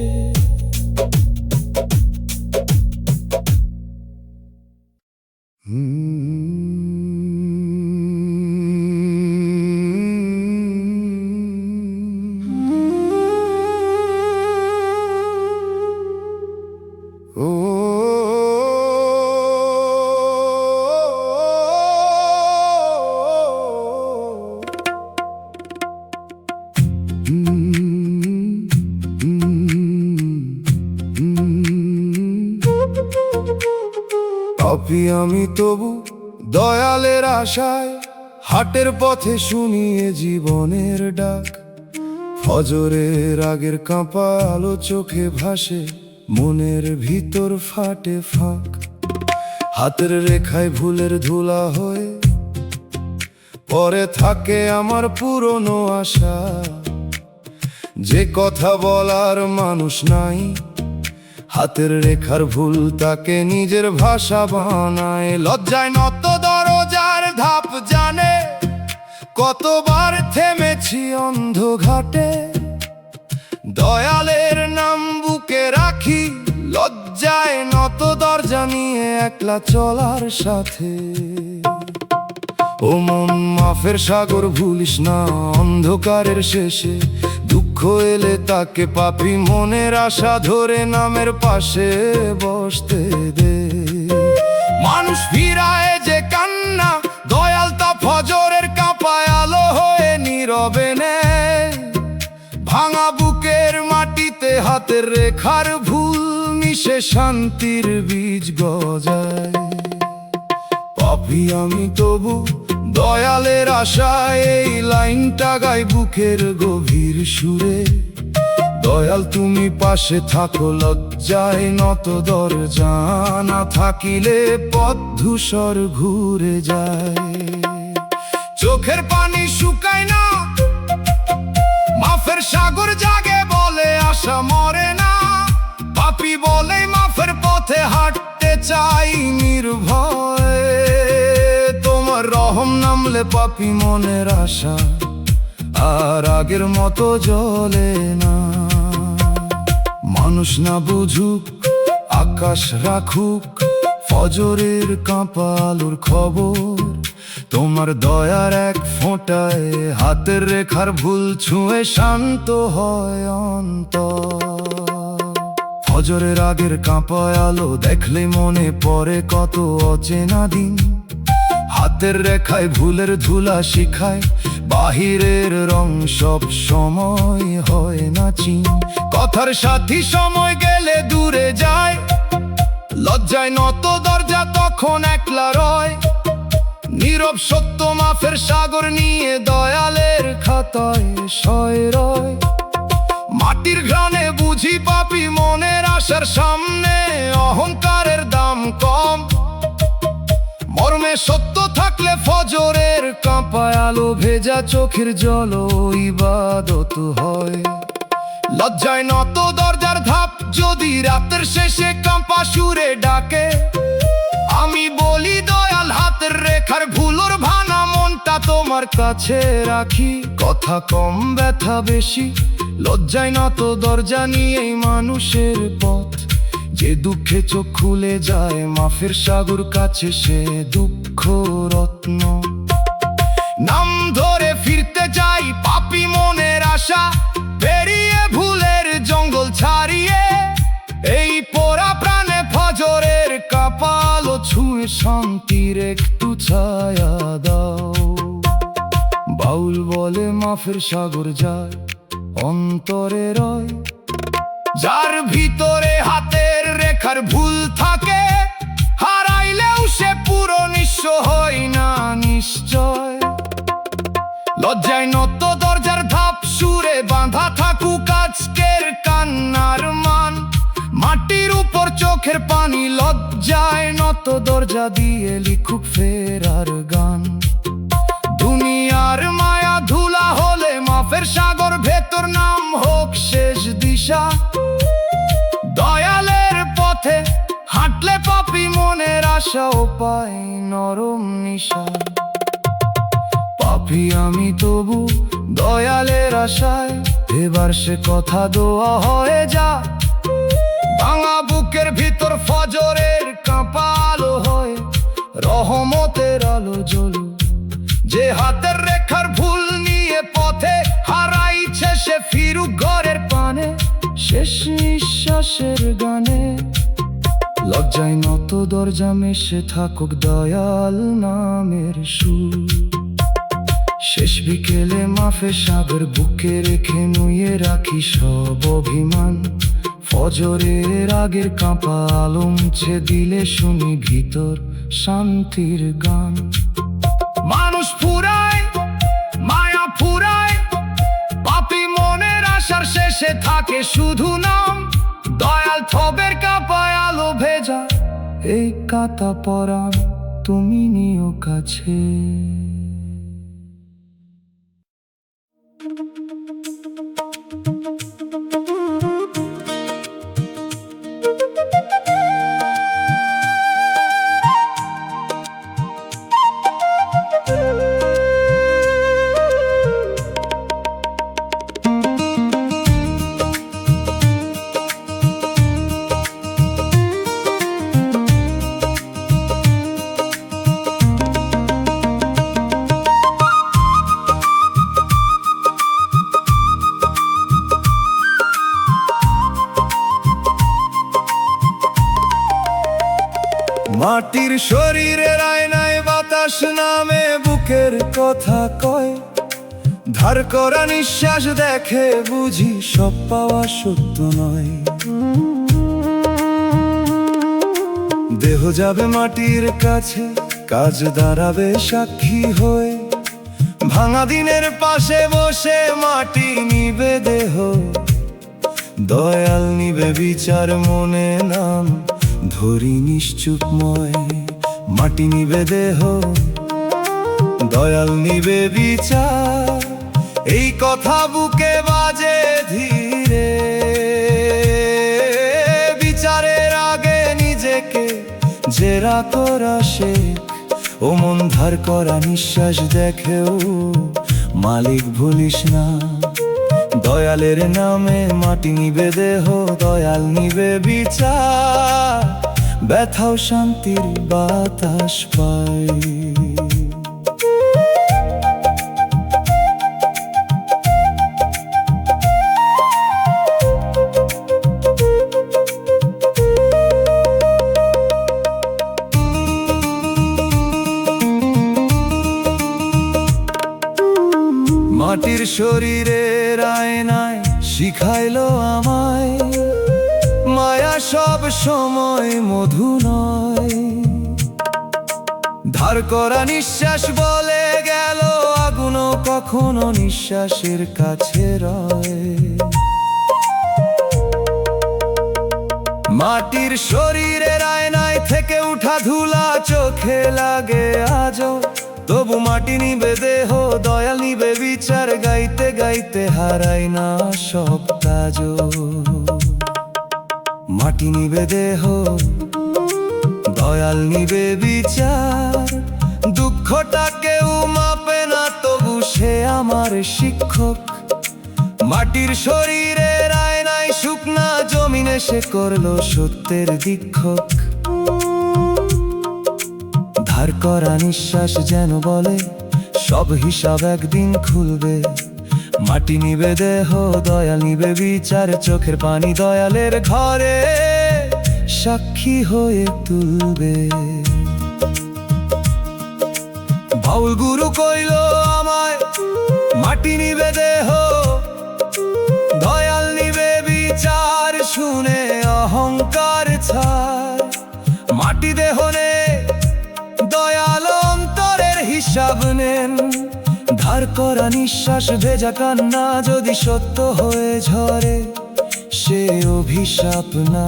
পাপী আমি তবু দয়ালের আশায়, হাটের পথে শুনিয়ে জীবনের ডাক। ফজরের আগের কাঁপা আলো চোখে ভাসে, মনের ভিতর ফাটে ফাঁক। হাতের রেখায় ভুলের ধুলা হয়ে পরে থাকে আমার পুরনো আশা। যে কথা বলার মানুষ নাই, হাতের রেখার ভুল তাকে নিজের ভাষা বানায়। লজ্জায় নত দরজার ধাপ জানে, কতবার থেমেছি অন্ধ ঘাটে। দয়ালের নাম বুকে রাখি, লজ্জায় নত দরজা নিয়ে একলা চলার সাথে। ও মন মাফের সাগর ভুলিস না, অন্ধকারের শেষে দুঃখ এলে তাকে পাপী মনের আশা ধরে নামের পাশে বসতে দে। মানুষ ফিরায় যে কান্না, দয়াল তা ফজরের কাঁপায় আলো হয়ে নীরবে নেয়। ভাঙা বুকের মাটিতে হাতের রেখার ভুল মিশে শান্তির বীজ গজায়। পাপী আমি তবু দয়ালের আশায়, এই লাইনটা গাই বুকের গভীর সুরে। দয়াল তুমি পাশে থাকো, লজ্জায় নত দরজা না থাকিলে পথ ধূসর ঘুরে যায়। চোখের পানি শুকায় না, মাফের সাগর জাগে বলে আশা মরে না। পাপী বলে মাফের পথে হাঁটতে চাই নির্ভয়। তোমার রহম নামলে পাপী মনের আশা আর আগের মতো জ্বলে না। মানুষ না বুঝুক, আকাশ রাখুক ফজরের কাঁপা আলোর খবর। তোমার দয়ার এক ফোঁটায় হাতের রেখার ভুল ছুঁয়ে শান্ত হয় অন্তর। ফজরের আগের কাঁপা আলো দেখলে মনে পড়ে কত অচেনা দিন। হাতের রেখায় ভুলের ধুলা শিখায়, বাহিরের রং সব সময় হয় না চিন। কথার সাথী সময় গেলে দূরে যায়, লজ্জায় নত দরজা তখন একলা রয়। নীরব সত্য মাফের সাগর নিয়ে দয়ালের খাতায় সয় রয়। মাটির ঘ্রাণে বুঝি পাপী মনের আশার সামনে অহংকারের দাম কম। মর্মে সত্য থাকলে ফজরের কাঁপায় আলো ভেজা চোখের জল ইবাদত হয়। লজ্জায় নত দরজার ধাপ যদি রাতের শেষে কাঁপা সুরে ডাকে, আমি বলি দয়াল হাতের রেখার ভুলোর ভানা মনটা তোমার কাছে রাখি। কথা কম ব্যথা বেশি, লজ্জায় নত দরজা নিয়েই মানুষের পথ। যে দুঃখে চোখ খুলে যায় মাফের সাগর কাছে, সে দুঃখ রত্ন। নাম ধরে ফিরতে চাই পাপী মনের আশা, পেরিয়ে ভুলের জঙ্গল ছাড়িয়ে। এই পোড়া প্রাণে ফজরের কাঁপা আলো ছুঁয়ে শান্তির একটু ছায়া দাও। বাউল বলে মাফের সাগর যায় অন্তরে রয়। যার ভিতরে হাতের রেখার ভুল থাকে, হারাইলেও সে পুরো নিঃস্ব হয় না নিশ্চয়। লজ্জায় নত দরজার ধাপ সুরে বাঁধা থাকুক আজকের কান্নার মান। মাটির উপর চোখের পানি, লজ্জায় নত দরজা দিয়ে লিখুক ফেরার গান। দুনিয়ার মায়া ধুলা হলে মাফের সাগর ভেতর নাম হোক শেষ দিশা। দয়ালের পথে হাঁটলে পাপী মনের আশা আশাও পাই নরম নিশায়। পাপী আমি তবু দয়ালের আশায়, এবার সে কথা দোয়া হয়ে যা। ভাঙা বুকের ভিতর ফজরের কাঁপা আলো হয়, রহমতের আলো জ্বলু। যে হাতের রেখার ভুল নিয়ে পথে হারাইছে, সে ফিরুক ঘরের পানে শেষ নিঃশ্বাসের গানে। লজ্জায় নত দরজা মেশে থাকুক দয়াল নামের সুর। শেষ বিকেলে মাফে সাগর বুকে রেখে নুয়ে রাখি সব অভিমান। ফজরের আগের কাঁপা আলো মুছে দিলে শুনি ভিতর শান্তির গান। মানুষ ফুরায়, মায়া ফুরায়, পাপী মনের আশার শেষে থাকে শুধু নাম। দয়াল থবের কাঁপায় আলো ভেজা, এই কাঁটা পরাণ তুমি নিও কাছে। মাটির শরীরের আয়নায় বাতাস নামে বুকের কথা কয়। ধার করা নিঃশ্বাস দেখে বুঝি সব পাওয়া সত্য নয়। দেহ যাবে মাটির কাছে, কাজ দাঁড়াবে সাক্ষী হয়ে। ভাঙা দিনের পাশে বসে মাটি নিবে দেহ, দয়াল নিবে বিচার মনে নাম ধরি নিশ্চুপময়। মাটি নিবে দেহ, দয়াল নিবে বিচার, এই কথা বুকে বাজে ধীরে। বিচারের আগে নিজেকে জেরা করা শেখ, ও মন ধার করা নিঃশ্বাস দেখেও মালিক ভুলিস না। দয়ালের নামে মাটি নিবে দেহ, দয়াল নিবে বিচার, ব্যথাও শান্তির বাতাস পায়। মাটির শরীরের আয়নায় শিখাইলো আমায়, মায়া সব সময় মধু নয়। ধার করা নিঃশ্বাস বলে গেল আগুনও কখনো নিঃশ্বাসের কাছে রয়। মাটির শরীরের আয়নায় থেকে উঠা ধুলা চোখে লাগে আজও, তবু মাটি নিবে দেহ, দয়াল নিবে বিচার, গাইতে গাইতে হারাই না সব কাজ। মাটি নিবে দেহ, দয়াল নিবে বিচার, দুঃখটা কেউ মাপে না তবু সে আমার শিক্ষক। মাটির শরীরের আয়নায় শুকনা জমিনে সে করলো সত্যের দীক্ষক। ধার করা নিঃশ্বাস যেন বলে সব হিসাব একদিন খুলবে। মাটি নিবে দেহ, দয়াল নিবে বিচার, চোখের পানি দয়ালের ঘরে সাক্ষী হয়ে তুলবে। বাউল গুরু কইল আমায়, মাটি নিবে দেহ, দয়াল নিবে বিচার, শুনে অহংকার ছাড়। মাটি দেহ নে, দয়াল অন্তরের হিসাব নেন। ধার করা নিঃশ্বাস ভেজা কান্না যদি সত্য হয়ে ঝরে, সে অভিশাপ না,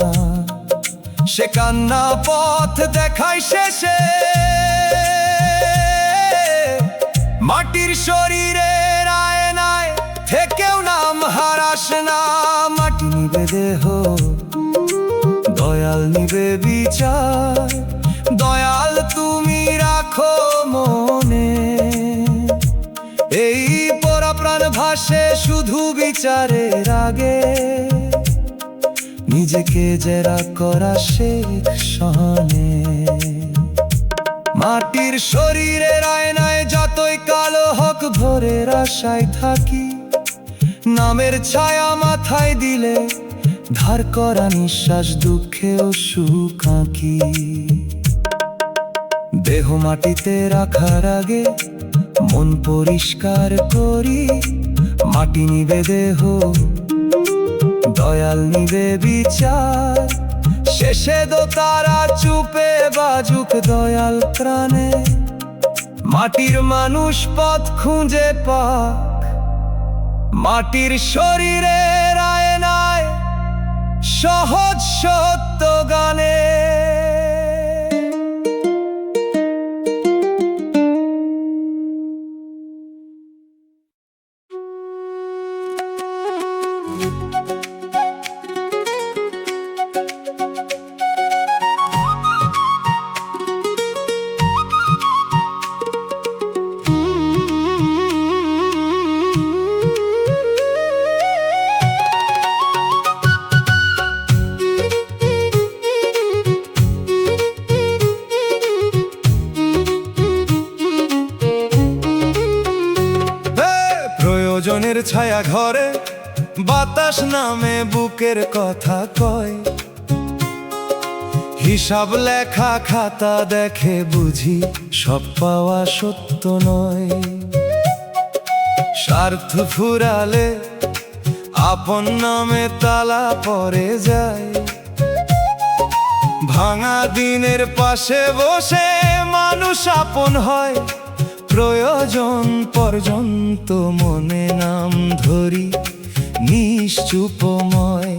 সে কান্না পথ দেখায় শেষে। মাটির শরীরের আয়নায় থেকেও নাম হারাস না। মাটি নিবে দেহ, দয়াল নিবে বিচার, দয়া বিচারের আগে নিজেকে জেরা করা শেখ সহনে। মাটির শরীরের আয়নায় যতই কালো হোক ভোরের আশায় থাকি, নামের ছায়া মাথায় দিলে ধার করা নিঃশ্বাস দুঃখেও সুখ আঁকি। দেহ মাটিতে রাখার আগে মন পরিষ্কার করি, মাটি নিবে দেহ দয়াল নিবে বিচার, শেষে দো তারা চুপে বাজুক দয়াল প্রাণে। মাটির মানুষ পথ খুঁজে পাক মাটির শরীরের আয়নায় সহজ সত্য গানে। প্রয়োজনের ছায়া ঘরে বাতাস নামে বুকের কথা কয়, হিসাব লেখা খাতা দেখে বুঝি সব পাওয়া সত্য নয়। স্বার্থ ফুরালে আপন নামে তালা পড়ে যায়, ভাঙা দিনের পাশে বসে মানুষ আপন হয়। প্রয়োজন পর্যন্ত মনে নাম ধরি নিশ্চুপময়,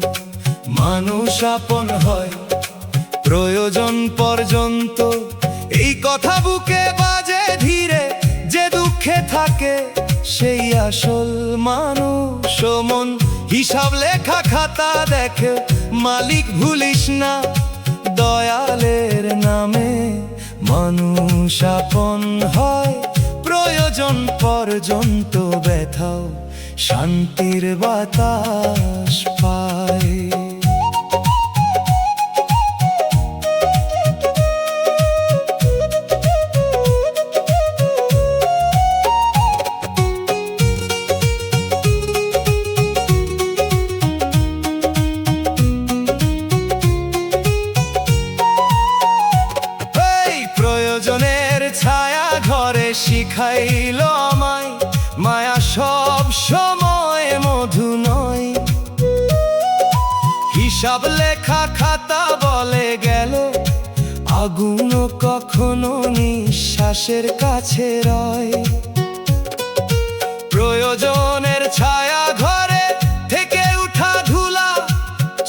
মানুষ আপন হয় প্রয়োজন পর্যন্ত। এই কথা বুকে বাজে ধীরে, যে দুঃখে থাকে সেই আসল মানুষ। মন হিসাব লেখা খাতা দেখে মালিক ভুলিস না, দয়ালের নামে মানুষ আপন হয়। প্রয়োজন পর্যন্ত ব্যথাও শান্তির বাতাস পায়। প্রয়োজনের ছায়া ঘরে শিখাইল আমায়, মায়া সব সময় মধু নয়। হিসাব লেখা খাতা বলে গেল আগুন কখনো নিঃশ্বাসের কাছে রয়। প্রয়োজনের ছায়া ঘরে থেকে উঠা ধুলা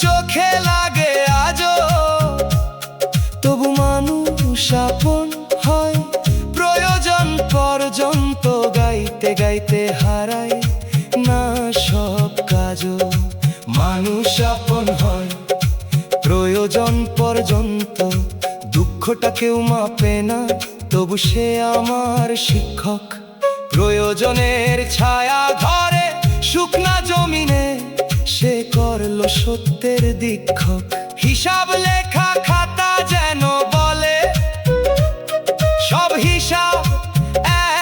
চোখে লাগে আজও, তবু মানুষ আপন হয় প্রয়োজন পর্যন্ত। গাইতে গাইতে হারায় না সব কাজও, মানুষ আপন হয় প্রয়োজন পর্যন্ত। দুঃখটা কেউ মাপে না তবু সে আমার শিক্ষক। প্রয়োজনের ছায়া ঘরে শুকনা জমিনে সে করলো সত্যের দীক্ষক। হিসাব লেখা খাতা যেন বলে সব হিসাব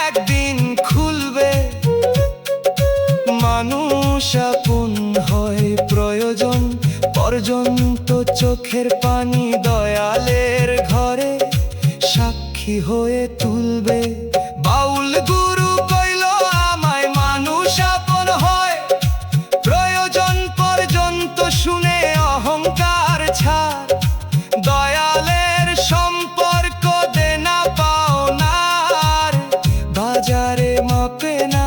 একদিন খুলবে। মানুষ আপন হয় প্রয়োজন পর্যন্ত, চোখের পানি দয়ালের ঘরে সাক্ষী হয়ে তুলবে। বাউল গুরু কইল আমায় মানুষ আপন হয় প্রয়োজন পর্যন্ত, শুনে অহংকার ছাড়। দয়ালের সম্পর্ক দেনা পাওনার বাজারে মাপে না,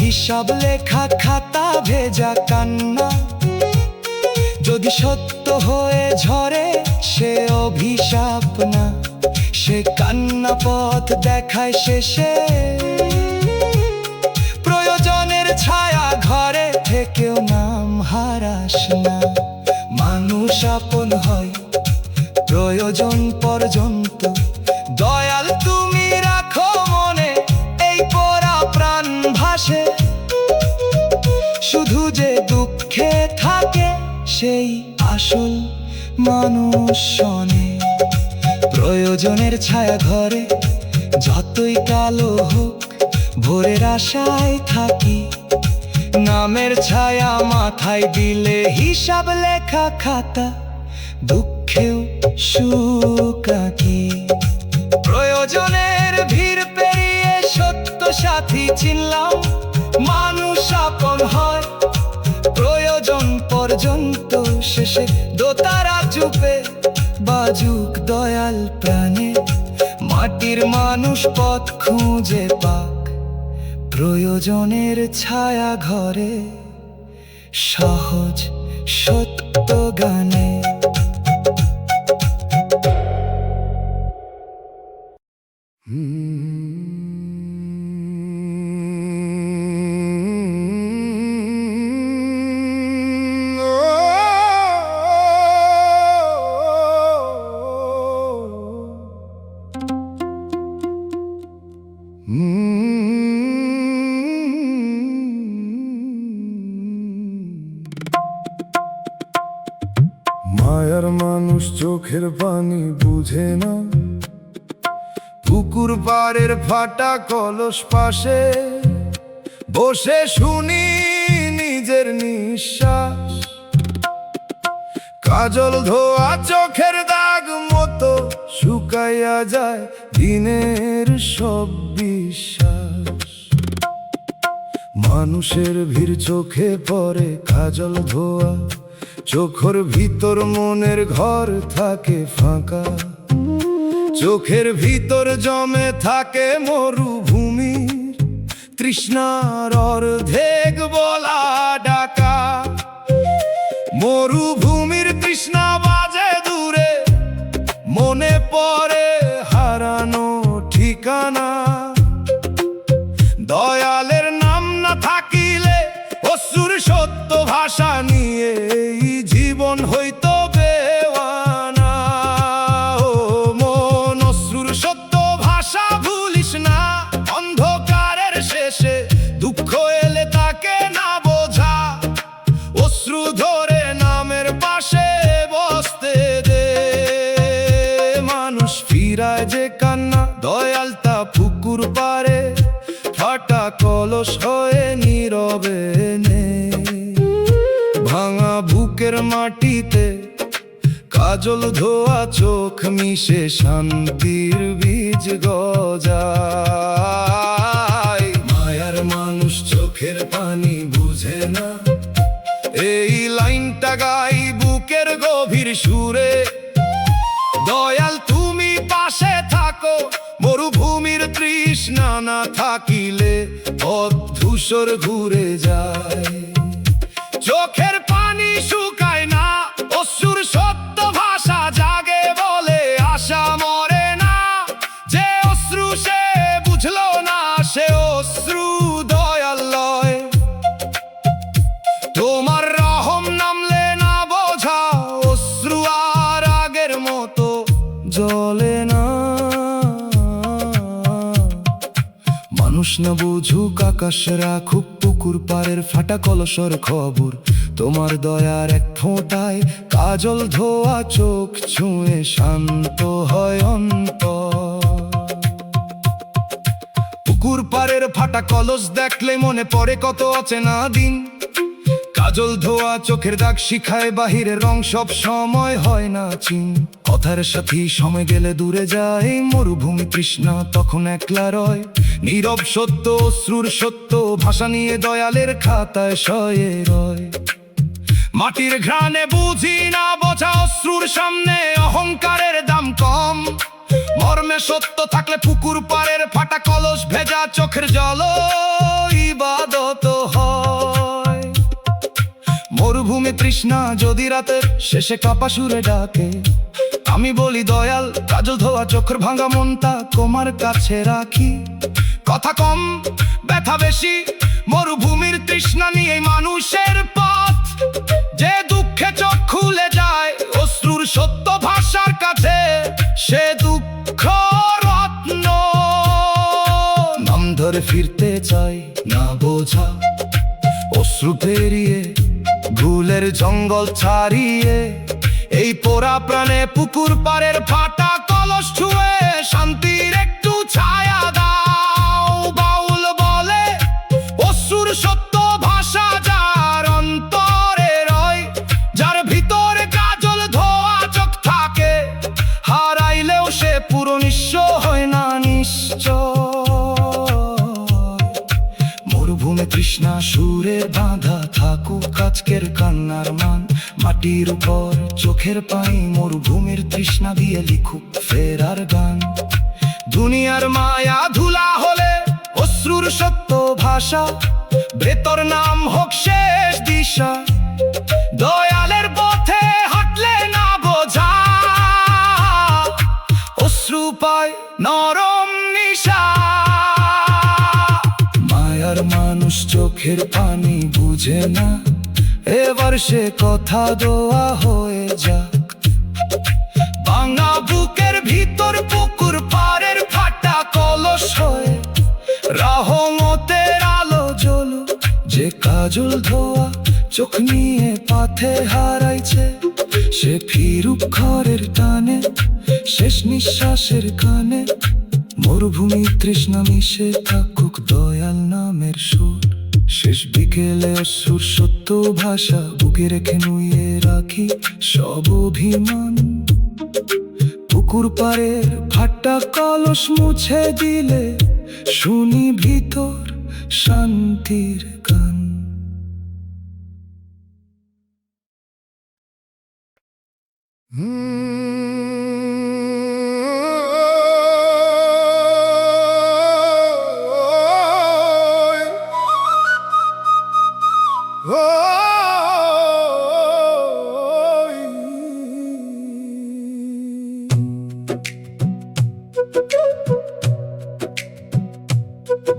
হিসাব লেখা খাতা ভেজা কান্না। যদি সত্য হয়ে ঝরে সে অভিশাপ না, সে কান্না পথ দেখায় শেষে। প্রয়োজনের ছায়া ঘরে থেকেও নাম হারাস না, মানুষ আপন হয় প্রয়োজন পর্যন্ত। দয়াল তুমি রাখো মনে এই পোড়া প্রাণ ভাসে, শুধু যে মানুষ শোনে প্রয়োজনের ছায়া ঘরে যতই কালো হোক ভোরের আশায় থাকি নামের ছায়া মাথায় দিলে হিসাব লেখা খাতা দুঃখেও সুখ আঁকি প্রয়োজনের ভিড় পেরিয়ে সত্য সাথী চিনলাম মানুষ আপন হয় প্রয়োজন পর্যন্ত শেষে দোতারা চুপে বাজুক দয়াল প্রাণে মাটির মানুষ পথ খুঁজে পাক প্রয়োজনের ছায়া ঘরে সহজ সত্য গানে মায়ার মানুষ চোখের পানি বুঝে না পুকুর পাড়ের ফাটা কলস পাশে বসে শুনি নিজের নিঃশ্বাস কাজল ধোয়া চোখের দাগ মতো শুকাইয়া যায় দিনের সব বিশ্বাস মানুষের ভিড় চোখে পড়ে কাজল ধোয়া চোখের ভিতর মনের ঘর থাকে ফাঁকা চোখের ভিতর জমে থাকে মরুভূমির তৃষ্ণার অর্ধেক বলা ডাকা মরুভূমির তৃষ্ণা বাজে দূরে মনে পড়ে হারানো ঠিকানা দয়ালের নাম না থাকিলে অসুর সত্য ভাষা নিয়ে এই জীবন হইতো বেওয়ানা ও মন অসুর সত্য ভাষা ভুলিস না অন্ধকারের শেষে দুঃখ এলে তাকে না বোঝা অশ্রু ধরে নামের পাশে বসতে দে মানুষ ফিরায় যে কান্না দয়াল তা পুকুর পারে ফাটা কলস হয়ে নীরবে নে ভাঙা বুকের মাটিতে কাজল ধোয়া চোখ মিশে শান্তির বীজ গজায় মায়ার মানুষ চোখের পানি বুঝে না এই লাইনটা গাই বুকের গভীর সুরে দয়াল তুমি পাশে থাকো মরুভূমির তৃষ্ণা না থাকিলে পথ ধূসর ঘুরে যায় চোখের পানি শুকায় না অসুর সত্য ভাষা জাগে বলে আশা মরে না যে অশ্রু সে বুঝলো না সে অশ্রু দয়াল লয় তোমার রহম নামলে না বোঝা অশ্রু আর আগের মতো জ্বলে না মানুষ না বুঝুক আকাশ রাখুক পুকুর পাড়ের ফাটা কলসর খবর তোমার দয়ার এক ফোঁটায় কাজল ধোয়া চোখ ছুঁয়ে শান্ত হয় অন্তর পুকুর পাড়ের ফাটা কলস দেখলে মনে পড়ে কত অচেনা দিন কাজল ধোয়া চোখের দাগ শিখায় বাহিরের রং সব সময় হয় না চিন কথার সাথী সময় গেলে দূরে যায় মরুভূমি তৃষ্ণা তখন একলা রয় নীরব সত্য অশ্রুর সত্য ভাষা নিয়ে দয়ালের খাতায় শয়ে রয় মাটির ঘ্রাণে বুঝি না বোঝা অশ্রুর সামনে অহংকারের দাম কম মর্মে সত্য থাকলে পুকুর পাড়ের ফাটা কলস ভেজা চোখের জল ইবাদত হয় মরুভূমি তৃষ্ণা যদি রাতের শেষে কাপা সুরে ডাকে আমি বলি দয়াল কাজল ধোয়া চোখের ভাঙা মনটা তোমার কাছে রাখি কথা কম ব্যথা বেশি মরুভূমির তৃষ্ণা নিয়ে মানুষের পথ যে দুঃখে চোখ খুলে যায় অশ্রুর সত্য ভাষার কাছে সে দুঃখ রত্ন নাম ধরে ফিরতে চাই না বোঝা অশ্রু পেরিয়ে ভুলের জঙ্গল ছাড়িয়ে এই পোড়া প্রাণে পুকুর পাড়ের ফাটা কলস ছুঁয়ে শান্তির একটু ছায়া দাও। বাউল বলে অশ্রুর সত্য ভাষা যার অন্তরে রয়, যার ভিতরে কাজল ধোয়া চোখ থাকে, হারাইলেও সে পুরো নিঃস্ব হয় না নিশ্চয়। মরুভূমি তৃষ্ণা সুরে বাঁধা থাকুক আজকের কান্নার মান, মাটির উপর চোখের পানি মরুভূমির তৃষ্ণা দিয়ে লিখুক ফেরার গান। দুনিয়ার মায়া ধুলা হলে অশ্রুর সত্য ভাষা, ভেতর নাম হোক শেষ দিশা। দয়ালের পথে হাঁটলে না বোঝা, অশ্রু পায় নরম নিশা। মায়ার মানুষ চোখের পানি বুঝে না, এবার সে কথা দোয়া হয়ে যাক। ভাঙা বুকের ভিতর পুকুর পাড়ের ফাটা কলস হয়ে রহমতের আলো জ্বলুক। যে কাজল ধোয়া চোখ নিয়ে পাথে হারাইছে, সে ফিরুক ঘরের টানে শেষ নিঃশ্বাসের কানে। মরুভূমি তৃষ্ণা মিশে থাকুক দয়াল নামের সুর, শেষ বিকেলে অশ্রুর সত্য ভাষা বুকে রেখে নুয়ে রাখি সব অভিমান। পুকুর পাড়ের ফাটা কলস মুছে দিলে শুনি ভিতর শান্তির গান।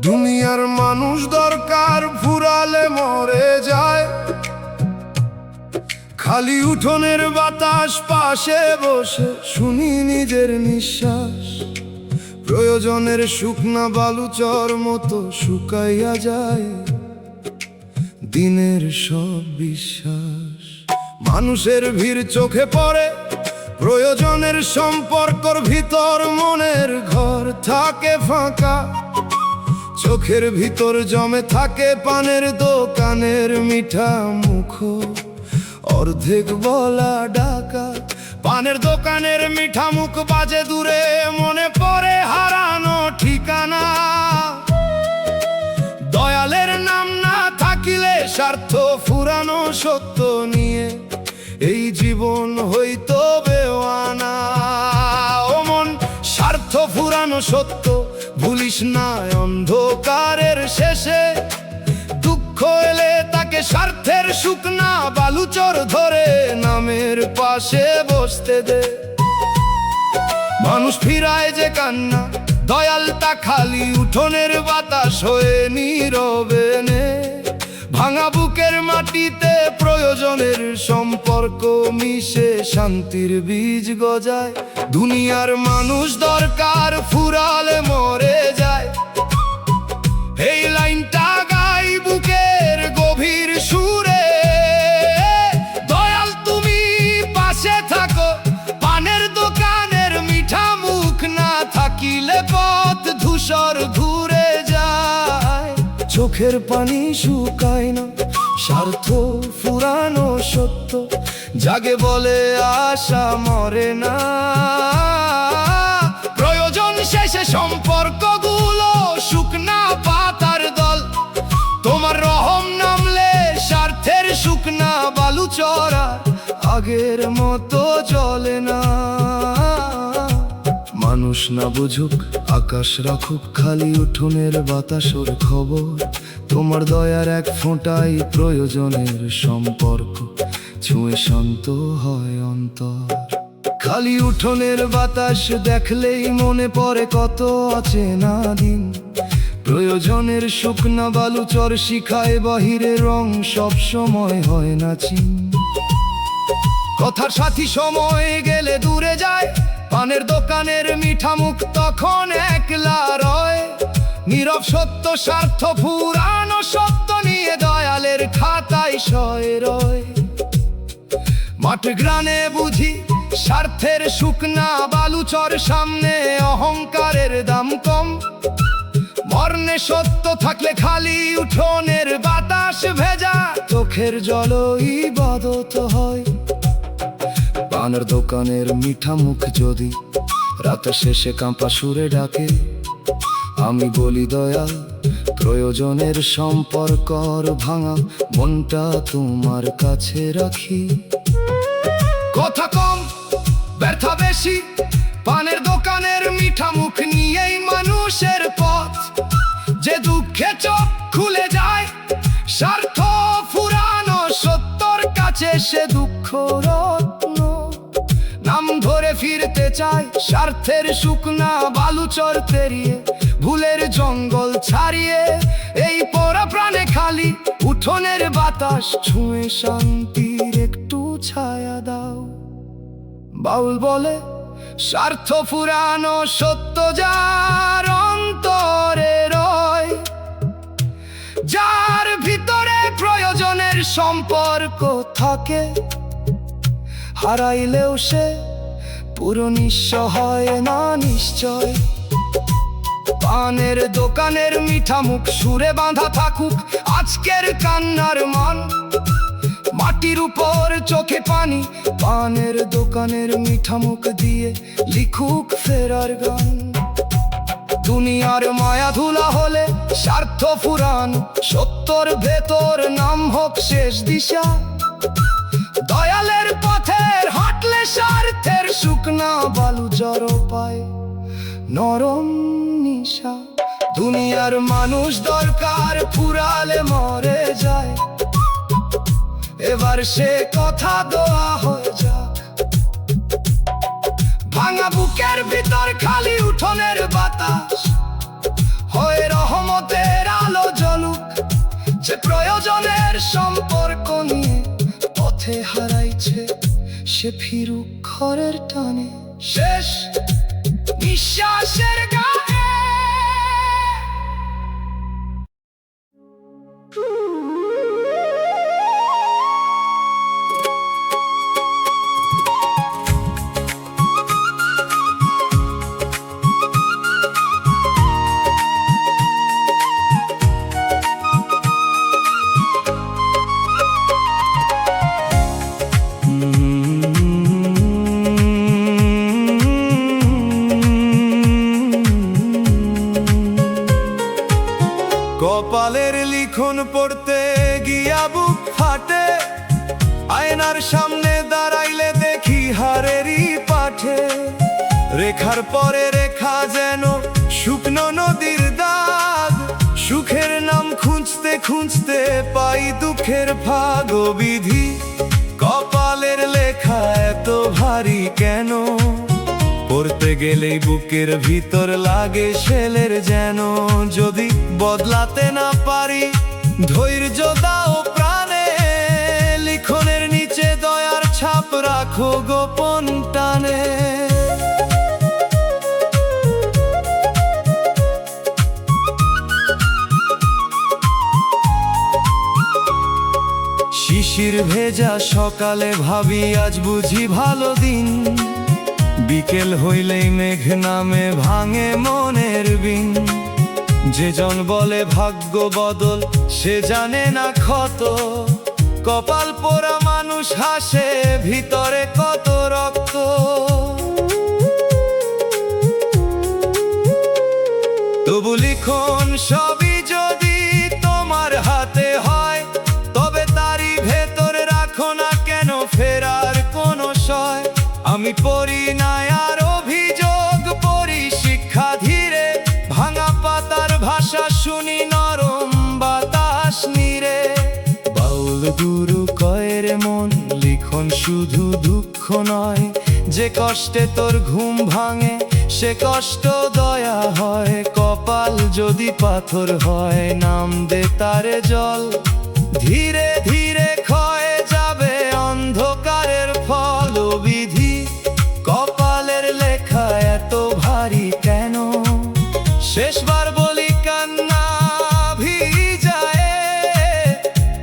দুনিয়ার মানুষ দরকার ফুরালে মরে যায়, খালি উঠোনের বাতাস পাশে বসে শুনি নিজের নিঃশ্বাস। প্রয়োজনের শুকনা বালুচর মতো শুকাইয়া যায় দিনের সব বিশ্বাস। মানুষের ভিড় চোখে পড়ে, প্রয়োজনের সম্পর্কর ভিতর মনের ঘর থাকে ফাঁকা। চোখের ভিতর জমে থাকে পানের দোকানের মিঠা মুখ, অর্ধেক বলা ডাকা। পানের দোকানের মিঠা মুখ বাজে দূরে, মনে পড়ে হারানো ঠিকানা। দয়ালের নাম না থাকিলে স্বার্থ ফুরানো সত্য নিয়ে এই জীবন হইতো বেওয়ানা। ও মন, স্বার্থ ফুরানো সত্য ভুলিস না অন্ধকারের শেষে। দুঃখ এলে তাকে স্বার্থের শুকনা বালুচর ধরে নামের পাশে বসতে দে। মানুষ ফিরায় যে কান্না, দয়াল তা খালি উঠোনের বাতাস হয়ে নীরবে নে। ভাঙা বুকের মাটিতে প্রয়োজনের সম্পর্ক মিশে শান্তির বীজ গজায়। দুনিয়ার মানুষ দরকার ফুরালে মরে যায়, এই লাইনটা গাই বুকের গভীর সুরে। দয়াল তুমি পাশে থাকো, পানের দোকানের মিঠা মুখ না থাকিলে পথ ধূসর ঘুরে যায়। চোখের পানি শুকায় না, স্বার্থ ফুরানো সত্য জাগে বলে আশা মরে না। প্রয়োজন শেষে সম্পর্কগুলো শুকনা পাতার দল, তোমার রহম নামলে স্বার্থের শুকনা বালুচরা আগের মতো চলে না। মানুষ না বুঝুক আকাশ রাখুক খালি উঠোনের বাতাসর খবর, তোমার দয়ার এক ফোঁটাই প্রয়োজনের সম্পর্ক ছুঁয়ে শান্ত হয় অন্তর। খালি উঠোনের বাতাস দেখলেই মনে পড়ে কত অচেনা দিন। প্রয়োজনের শুকনা বালুচর শিখায় বাহিরের রং সব সময় হয় না চিন। কথার সাথী সময় গেলে দূরে যায়, পানের দোকানের মিঠা মুখ তখন একলা রয়। নীরব সত্য স্বার্থ ফুরানো সত্য নিয়ে দয়ালের খাতায় শয় রয়। মাঠ গ্রানে বুঝি স্বার্থের শুকনা বালুচর, সামনে অহংকারের দাম কম। মর্নে সত্য থাকলে খালি উঠোনের বাতাস ভেজা, চোখের জলই ইবাদত হয়। পানের দোকানের মিঠা মুখ যদি রাতের শেষে কাঁপা সুরে ডাকে, আমি বলি দয়া প্রয়োজনের সম্পর্কর ভাঙা মনটা তোমার কাছে রাখি। কথা কম ব্যর্থা বেশি, পানের দোকানের মিঠা মুখ নিয়েই মানুষের পথ। যে দুঃখে চোখ খুলে যায়, স্বার্থ ফুরানো সত্যর কাছে সে দুঃখ রত্ন। নাম ধরে ফিরতে চায় স্বার্থের শুকনা বালুচর পেরিয়ে, ভুলের জঙ্গল ছাড়িয়ে। এই পোড়া প্রাণে খালি উঠোনের বাতাস ছুঁয়ে শান্তির একটু ছায়া দাও। বাউল বলে স্বার্থ ফুরানো সত্য যার অন্তরে রয়, যার ভিতরে প্রয়োজনের সম্পর্ক থাকে, হারাইলেও সে পুরো নিঃস্ব হয় না নিশ্চয়। পানের দোকানের মিঠা মুখ সুরে বাঁধা থাকুক আজকের কান্নার মান। মাটির উপর চোখে পানি, পানের দোকানের মিঠা মুখ দিয়ে লিখুক ফেরার গান। দুনিয়ার মায়া ধুলা হলে স্বার্থ ফুরান, সত্যর ভেতর নাম হোক শেষ দিশা। দয়ালের পথের হাঁটলে স্বার্থের শুকনা বালু জড়ো পায় নরম নিশা। দুনিয়ার মানুষ দরকার ফুরালে মরে যায়, এবার সে কথা দোয়া হয়ে যাক। ভাঙা বুকের ভিতর খালি উঠোনের বাতাস হয়ে রহমতের আলো জ্বলুক। যে প্রয়োজনের সম্পর্ক নিয়ে পথে হারাইছে, সে ফিরুক ঘরের টানে শেষ নিঃশ্বাসের গায়ে। কপালের লিখন পড়তে গিয়া বুক ফাটে, আয়নার সামনে দাঁড়াইলে দেখি হারেরই পাঠে। রেখার পরে রেখা যেন শুকনো নদীর দাগ, সুখের নাম খুঁজতে খুঁজতে পাই দুঃখের ভাগ। ও বিধি কপালের লেখা এত ভারী কেন, পড়তে গেলেই বুকের ভিতর লাগে শেলের যেন। যদি বদলাতে না পারি ধৈর্য দাও প্রাণে, লিখনের নিচে দয়ার ছাপ রাখো গোপন টানে। শিশির ভেজা সকালে ভাবি আজ বুঝি ভালো দিন, বিকেল হইলেই মেঘ নামে ভাঙে মনের বিন। যে জন বলে ভাগ্য বদল সে জানে না ক্ষত, কপাল পোড়া মানুষ হাসে ভিতরে কত রক্ত। তবু লিখন সবই যদি তোমার হাতে হয়, তবে তারই ভেতরে রাখো না কেন ফেরার কোনো সয়। আমি পড়ি না আর অভিযোগ, পড়ি শিক্ষা ধীরে, ভাঙা পাতার ভাষা শুনি নরম বাতাস নীরে। বাউল গুরু কয়ের মন লিখন শুধু দুঃখ নয়, যে কষ্টে তোর ঘুম ভাঙে সে কষ্ট দয়া হয়। কপাল যদি পাথর হয় নাম দে তারে জল, ধীরে ধীরে ক্ষয় যাবে অন্ধকারের ফল। ও বিধি কপালের লেখা এত ভারী কেন, শেষবার বলি কান্না ভিজায়,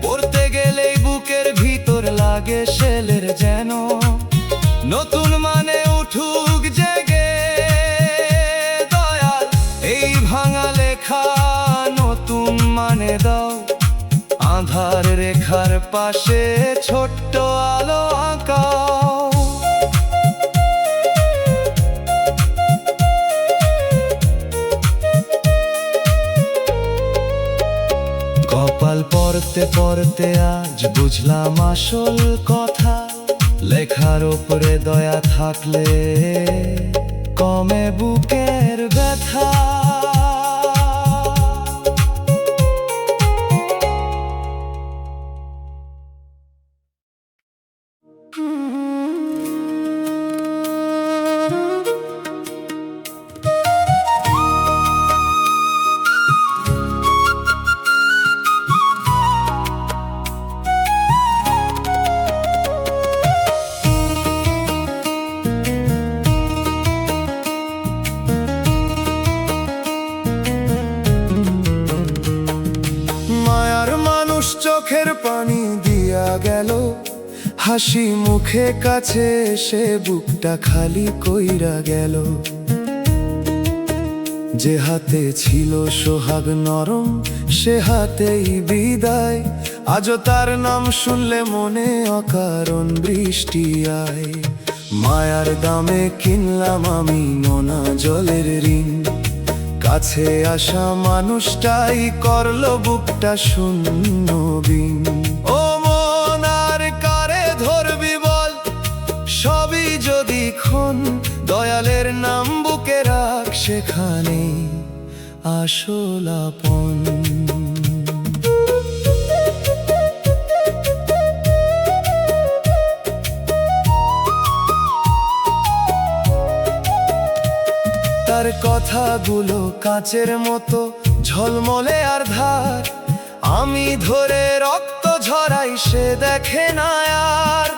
পড়তে গেলেই বুকের ভিতর লাগে শেলের যেন। নতুন মানে উঠুক জেগে দয়াল, এই ভাঙা লেখা নতুন মানে দাও। আঁধার রেখার পাশে ছোট্ট আলো আঁকাও। কপাল পড়তে পড়তে আজ বুঝলাম আসল কথা, লেখার ওপরে দয়া থাকলে কমে বুকের ব্যথা। মায়ার মানুষ চোখের পানি দিয়া গেল, হাসি মুখে কাছে এসে বুকটা খালি কইরা গেল। যে হাতে ছিল সোহাগ নরম সে হাতেই বিদায়, আজও তার নাম শুনলে মনে অকারণ বৃষ্টি আয়। মায়ার দামে কিনলাম আমি নোনা জলের ঋণ, কাছে আসা মানুষটাই করলো বুকটা শূন্য বিন। ও মন আর কারে ধরবি বল, সবই যদি খুন, দয়ালের নাম বুকে রাখ সেখানে আসল আপন। তার কথাগুলো কাচের মতো ঝলমলে আর ধার, আমি ধরে রক্ত ঝরাই সে দেখে না আর।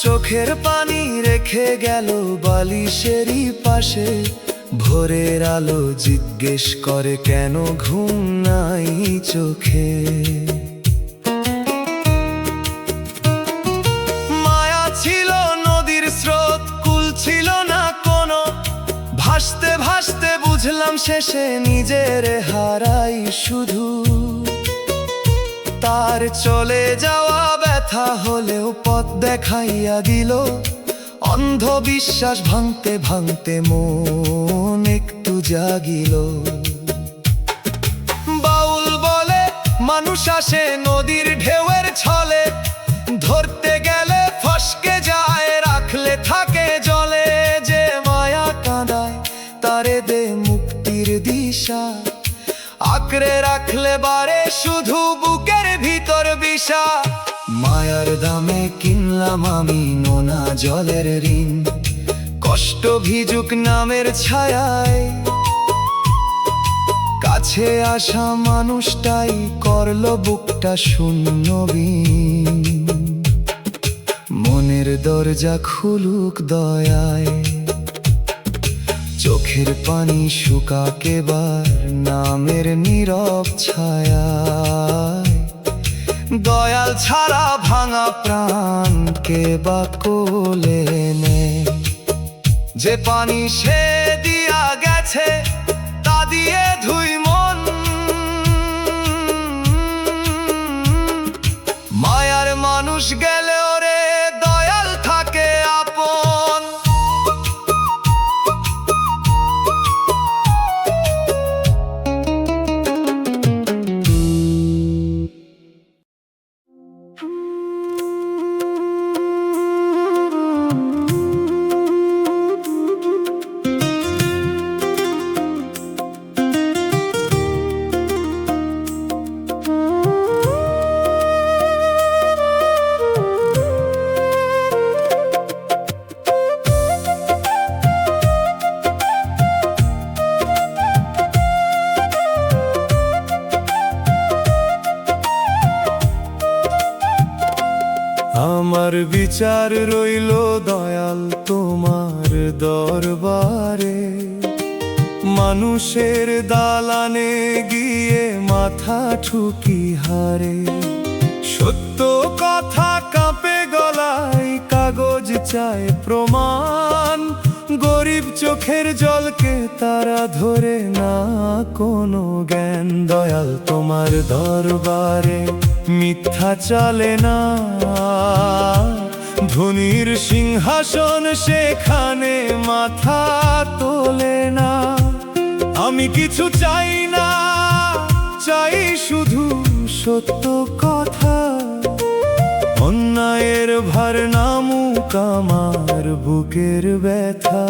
চোখের পানি রেখে গেল বালিশেরই পাশে, ভোরের আলো জিজ্ঞেস করে কেন ঘুম নাই চোখে। মায়া ছিল নদীর স্রোত, কুল ছিল না কোনো, ভাসতে ভাসতে বুঝলাম শেষে নিজের হারাই শুধু। তার চলে যাওয়া ব্যথা হলেও পথ দেখাইয়া দিল, অন্ধবিশ্বাস ভাঙতে ভাঙতে মন একটু জাগিল। বাউল বলে মানুষ আসে নদীর ঢেউয়ের ছলে, ধরতে গেলে ফসকে যায় রাখলে থাকে জলে। যে মায়া কাঁদায় তারে দে মুক্তির দিশা, আঁকড়ে রাখলে বারে শুধু বুকের ভিতর বিষা। মায়ার দামে কিনলাম আমি নোনা জলের ঋণ, কষ্ট ভিজুক নামের ছায়ায়, কাছে আসা মানুষটাই করলো বুকটা শূন্য বিন। মনের দরজা খুলুক দয়ায়, চোখের পানি শুকাক এবার নামের নীরব ছায়ায়। দয়াল ছাড়া ভাঙা প্রাণ কে বা কোলে নে, যে পানি সে দিয়া গেছে তা দিয়ে ধুই মন। মায়ার মানুষ গেলে ওরে দয়াল থাকে আপন। আমার বিচার রইল দয়াল তোমার দরবারে, মানুষের দালানে গিয়ে মাথা ঠুকি হারে। সত্য কথা কাঁপে গলায়, কাগজ চায় প্রমাণ। গরিব চোখের জলকে তারা ধরে না কোনো জ্ঞান। দয়াল তোমার দরবারে মিথ্যা চলে না, ধনীর সিংহাসন সেখানে মাথা তোলে না। আমি কিছু চাই না, চাই শুধু সত্য কথা। অন্যায়ের ভার নামুক আমার বুকের ব্যথা।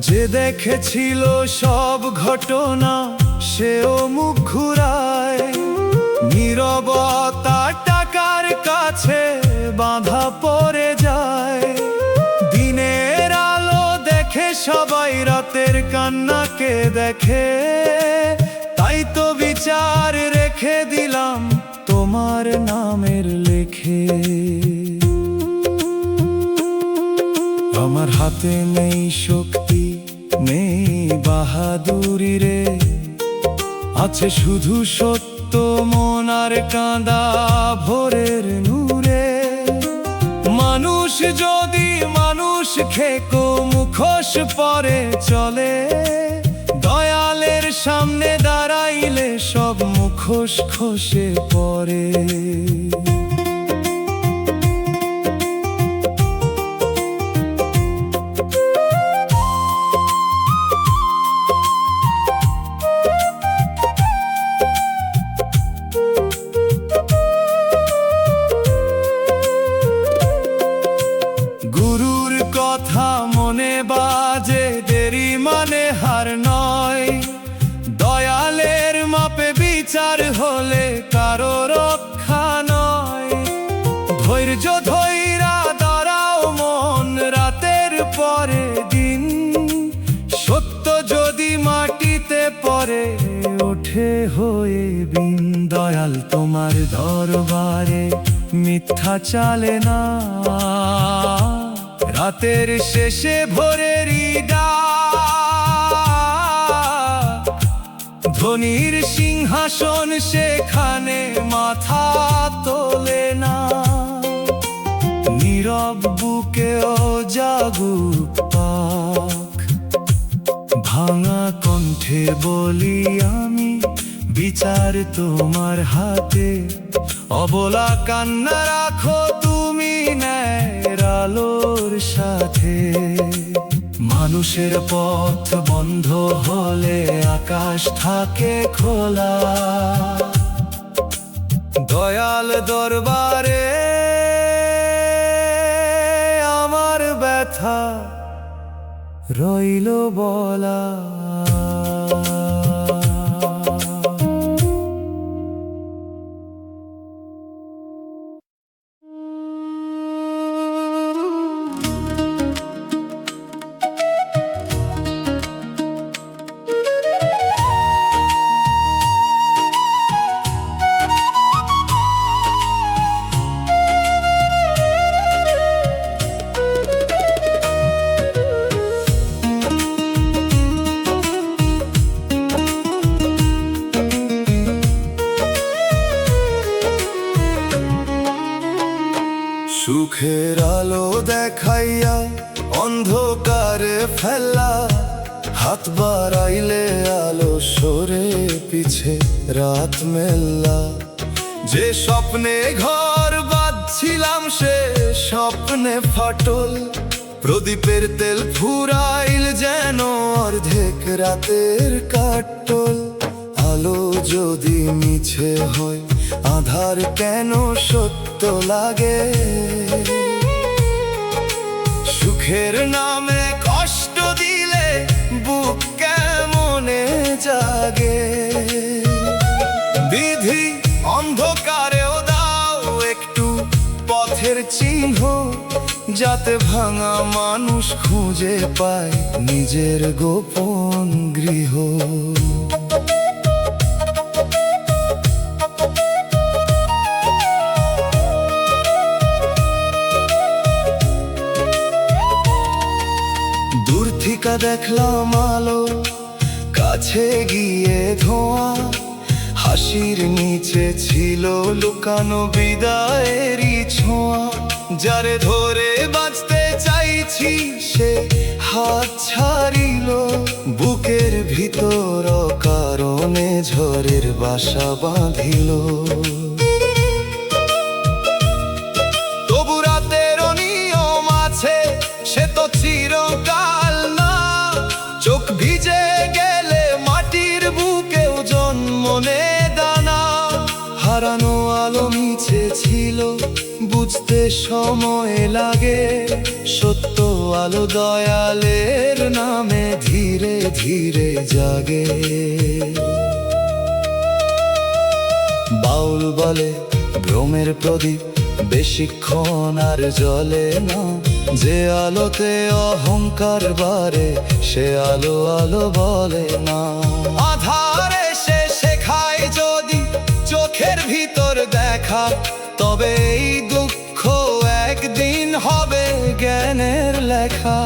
যে দেখেছিল সব ঘটনা সেও মুখ ঘুরায়। নীরবতা টাকার কাছে বাঁধা পড়ে যায়। দিনের আলো দেখে সবাই, রাতের কান্নাকে দেখে। তাই তো বিচার রেখে দিলাম তোমার নামের লেখে। আমার হাতে নেই শক্তি, নেই বাহাদুরি রে, আছে শুধু সত্য মন আর কাঁদা ভোরের নূরে। মানুষ যদি মানুষ খেকো মুখোশ পরে চলে, দয়ালের সামনে দাঁড়াইলে সব মুখোশ খসে পড়ে। গুরুর কথা মনে বাজে, দেরি মানে হার নয়। দয়ালের মাপে বিচার হলে কারো রক্ষা নয়। ধৈর্য ধৈরা দাঁড়াও মন, রাতের পরে দিন। সত্য যদি মাটিতে পড়ে ওঠে হয়ে বিন। দয়াল তোমার দরবারে মিথ্যা চলে না, রাতের শেষে ভোরেরই ডাক। ধনীর সিংহাসন সেখানে মাথা তোলে না। নীরব বুকেও জাগুক পাখ। ভাঙা কণ্ঠে বলি আমি, বিচার তোমার হাতে। অবলা কান্না রাখো তুমি ন্যায়ের আলোর সাথে। মানুষের পথ বন্ধ হলে আকাশ থাকে খোলা। দয়াল দরবারে আমার ব্যথা রইল বলা। সুখের আলো দেখাইয়া অন্ধকারে ফেলা। হাত বাড়াইলে আলো সরে পিছে রাত মেল্লা। যে স্বপ্নে ঘর বাঁধছিলাম সে স্বপ্নে ফাটল। প্রদীপের তেল ফুরাইল যেন অর্ধেক রাতের কাটল। আলো যদি মিছে হয় আধার কেন সত্য লাগে। সুখের নামে কষ্ট দিলে বুক কেমনে জাগে। বিধি অন্ধকারেও দাও একটু পথের চিহ্ন, যাতে ভাঙা মানুষ খুঁজে পায় নিজের গোপন গৃহ। দেখলাম আলো, কাছে গিয়ে ধোঁয়া, হাসির নিচে ছিল লুকানো বিদায়েরই ছোঁয়া। যারে ধরে বাঁচতে চাইছি সে হাত ছাড়িল, বুকের ভিতর কারণে ঝড়ের বাসা বাঁধিল। তবু রাতের নিয়ম আছে, সে তো চিরকাল না। চোখ ভিজে গেলে মাটির বুকেও জন্ম নেয় দানা। হারানো আলো মিছে ছিল, বুঝতে সময় লাগে। সত্য আলো দয়ালের নামে ধীরে ধীরে জাগে। বাউল বলে ভ্রমের প্রদীপ বেশিক্ষণ আর জ্বলে না। যে আলোতে অহংকার বাড়ে সে আলো আলো বলে না। আধারে সে শেখায় যদি চোখের ভিতর দেখা, তবে এই দুঃখ একদিন হবে জ্ঞানের লেখা।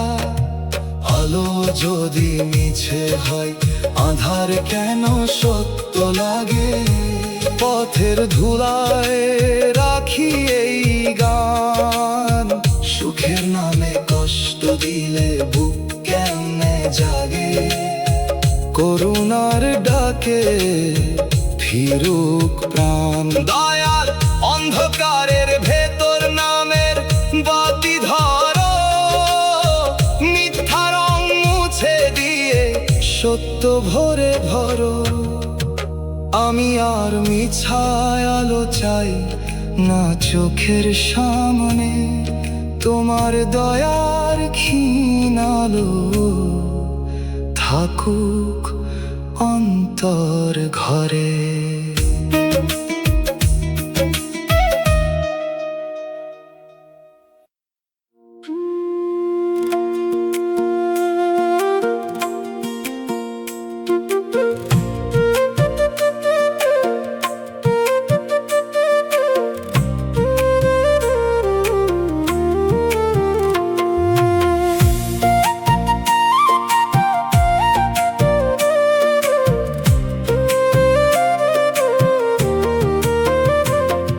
আলো যদি মিছে হয় আধার কেন সত্য লাগে। পথের ধুলায় রাখি এই গান, সুখের নামে কষ্ট দিলে বুক কেমনে জাগে। করুণার ডাকে ফিরুক প্রাণ। দয়াল অন্ধকারের ভেতর নামের বাতি ধরো, মিথ্যা রং মুছে দিয়ে সত্য ভরে ভরো। আমি আর মিছায় আলো চাই না চোখের সামনে। তোমার দয়ার ক্ষীণ আলো থাকুক অন্তর ঘরে।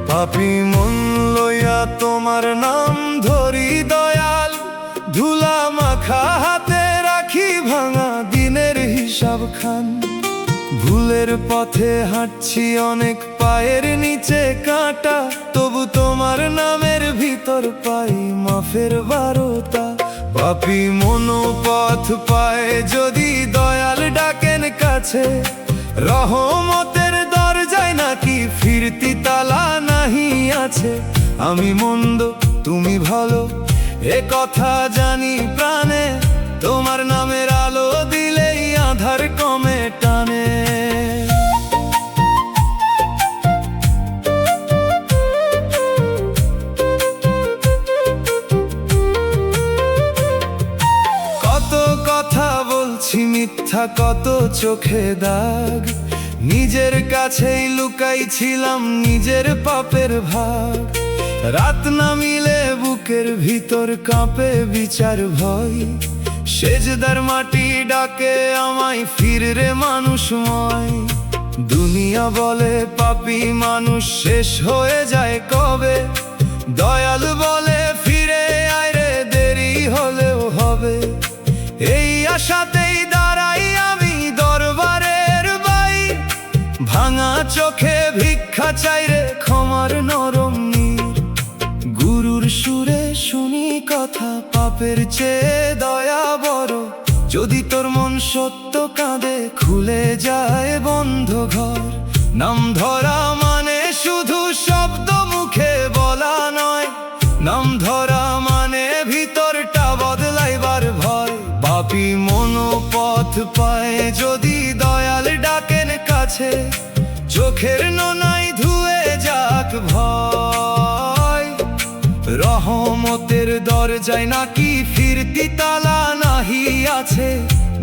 পাপী মন লইয়া তোমার নাম ধরি দয়াল, ধুলা মাখা হাতে রাখি ভাঙা দিনের হিসাব খান। ভুলের পথে হাঁটছি অনেক পায়ের নিচে কাঁটা, তবু তোমার নামের ভিতর পাই মাফের বারতা। পাপী মন পথ পায় যদি দয়াল ডাকেন কাছে, রহমতের দরজায় নাকি ফিরতি তালা নাহি আছে। আমি মন্দ তুমি ভালো এ কথা জানি প্রাণে, তোমার নামের আলো দিলেই আধার কমে টানে। কত কথা বলছি মিথ্যা, কত চোখে দাগ, নিজের কাছেই লুকাইছিলাম নিজের পাপের ভাগ। রাত নামিলে বুকের ভিতর কাঁপে বিচার ভয়, সেজদার মাটি ডাকে আমায় ফিরে মানুষময়। দুনিয়া বলে পাপী মানুষ শেষ হয়ে যায় কবে, দয়াল বলে ফিরে আয় রে দেরি হলেও হবে। এই আশাতেই দাঁড়াই আমি দরবারের বাই, ভাঙা চোখে ভিক্ষা চাই রে ক্ষমার নরম নীর। গুরুর সুরে শুনি কথা পাপের চেয়ে দয়া বড়, যদি তোর মন সত্য কাঁদে খুলে যায় বন্ধ ঘর। নাম ধরা মানে শুধু শব্দ মুখে বলা নয়, নাম ধরা মানে ভিতরটা বদলাইবার ভয়। পাপী মন পথ পায় যদি দয়াল ডাকেন কাছে, চোখের নোনাই ধুয়ে যাক ভয়। রহমতের দরজায় নাকি ফিরতি তালা নাহি আছে,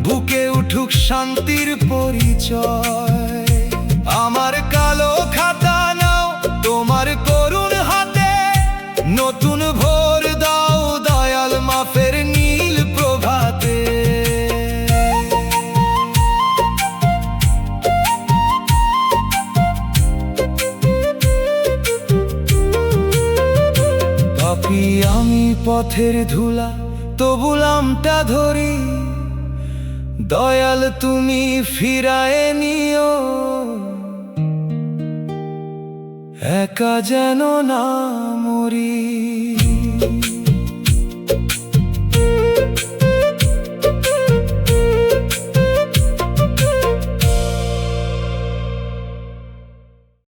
বুকে উঠুক শান্তির পরিচয়। আমার কালো খাতা নাও তোমার করুণ হাতে, নতুন ভোর দাও দয়াল মাফের নীল প্রভাতে। কি আমি পথের ধুলা তবু নামটা ধরি, দয়াল তুমি ফিরায়ে নিও, একা যেন না মরি।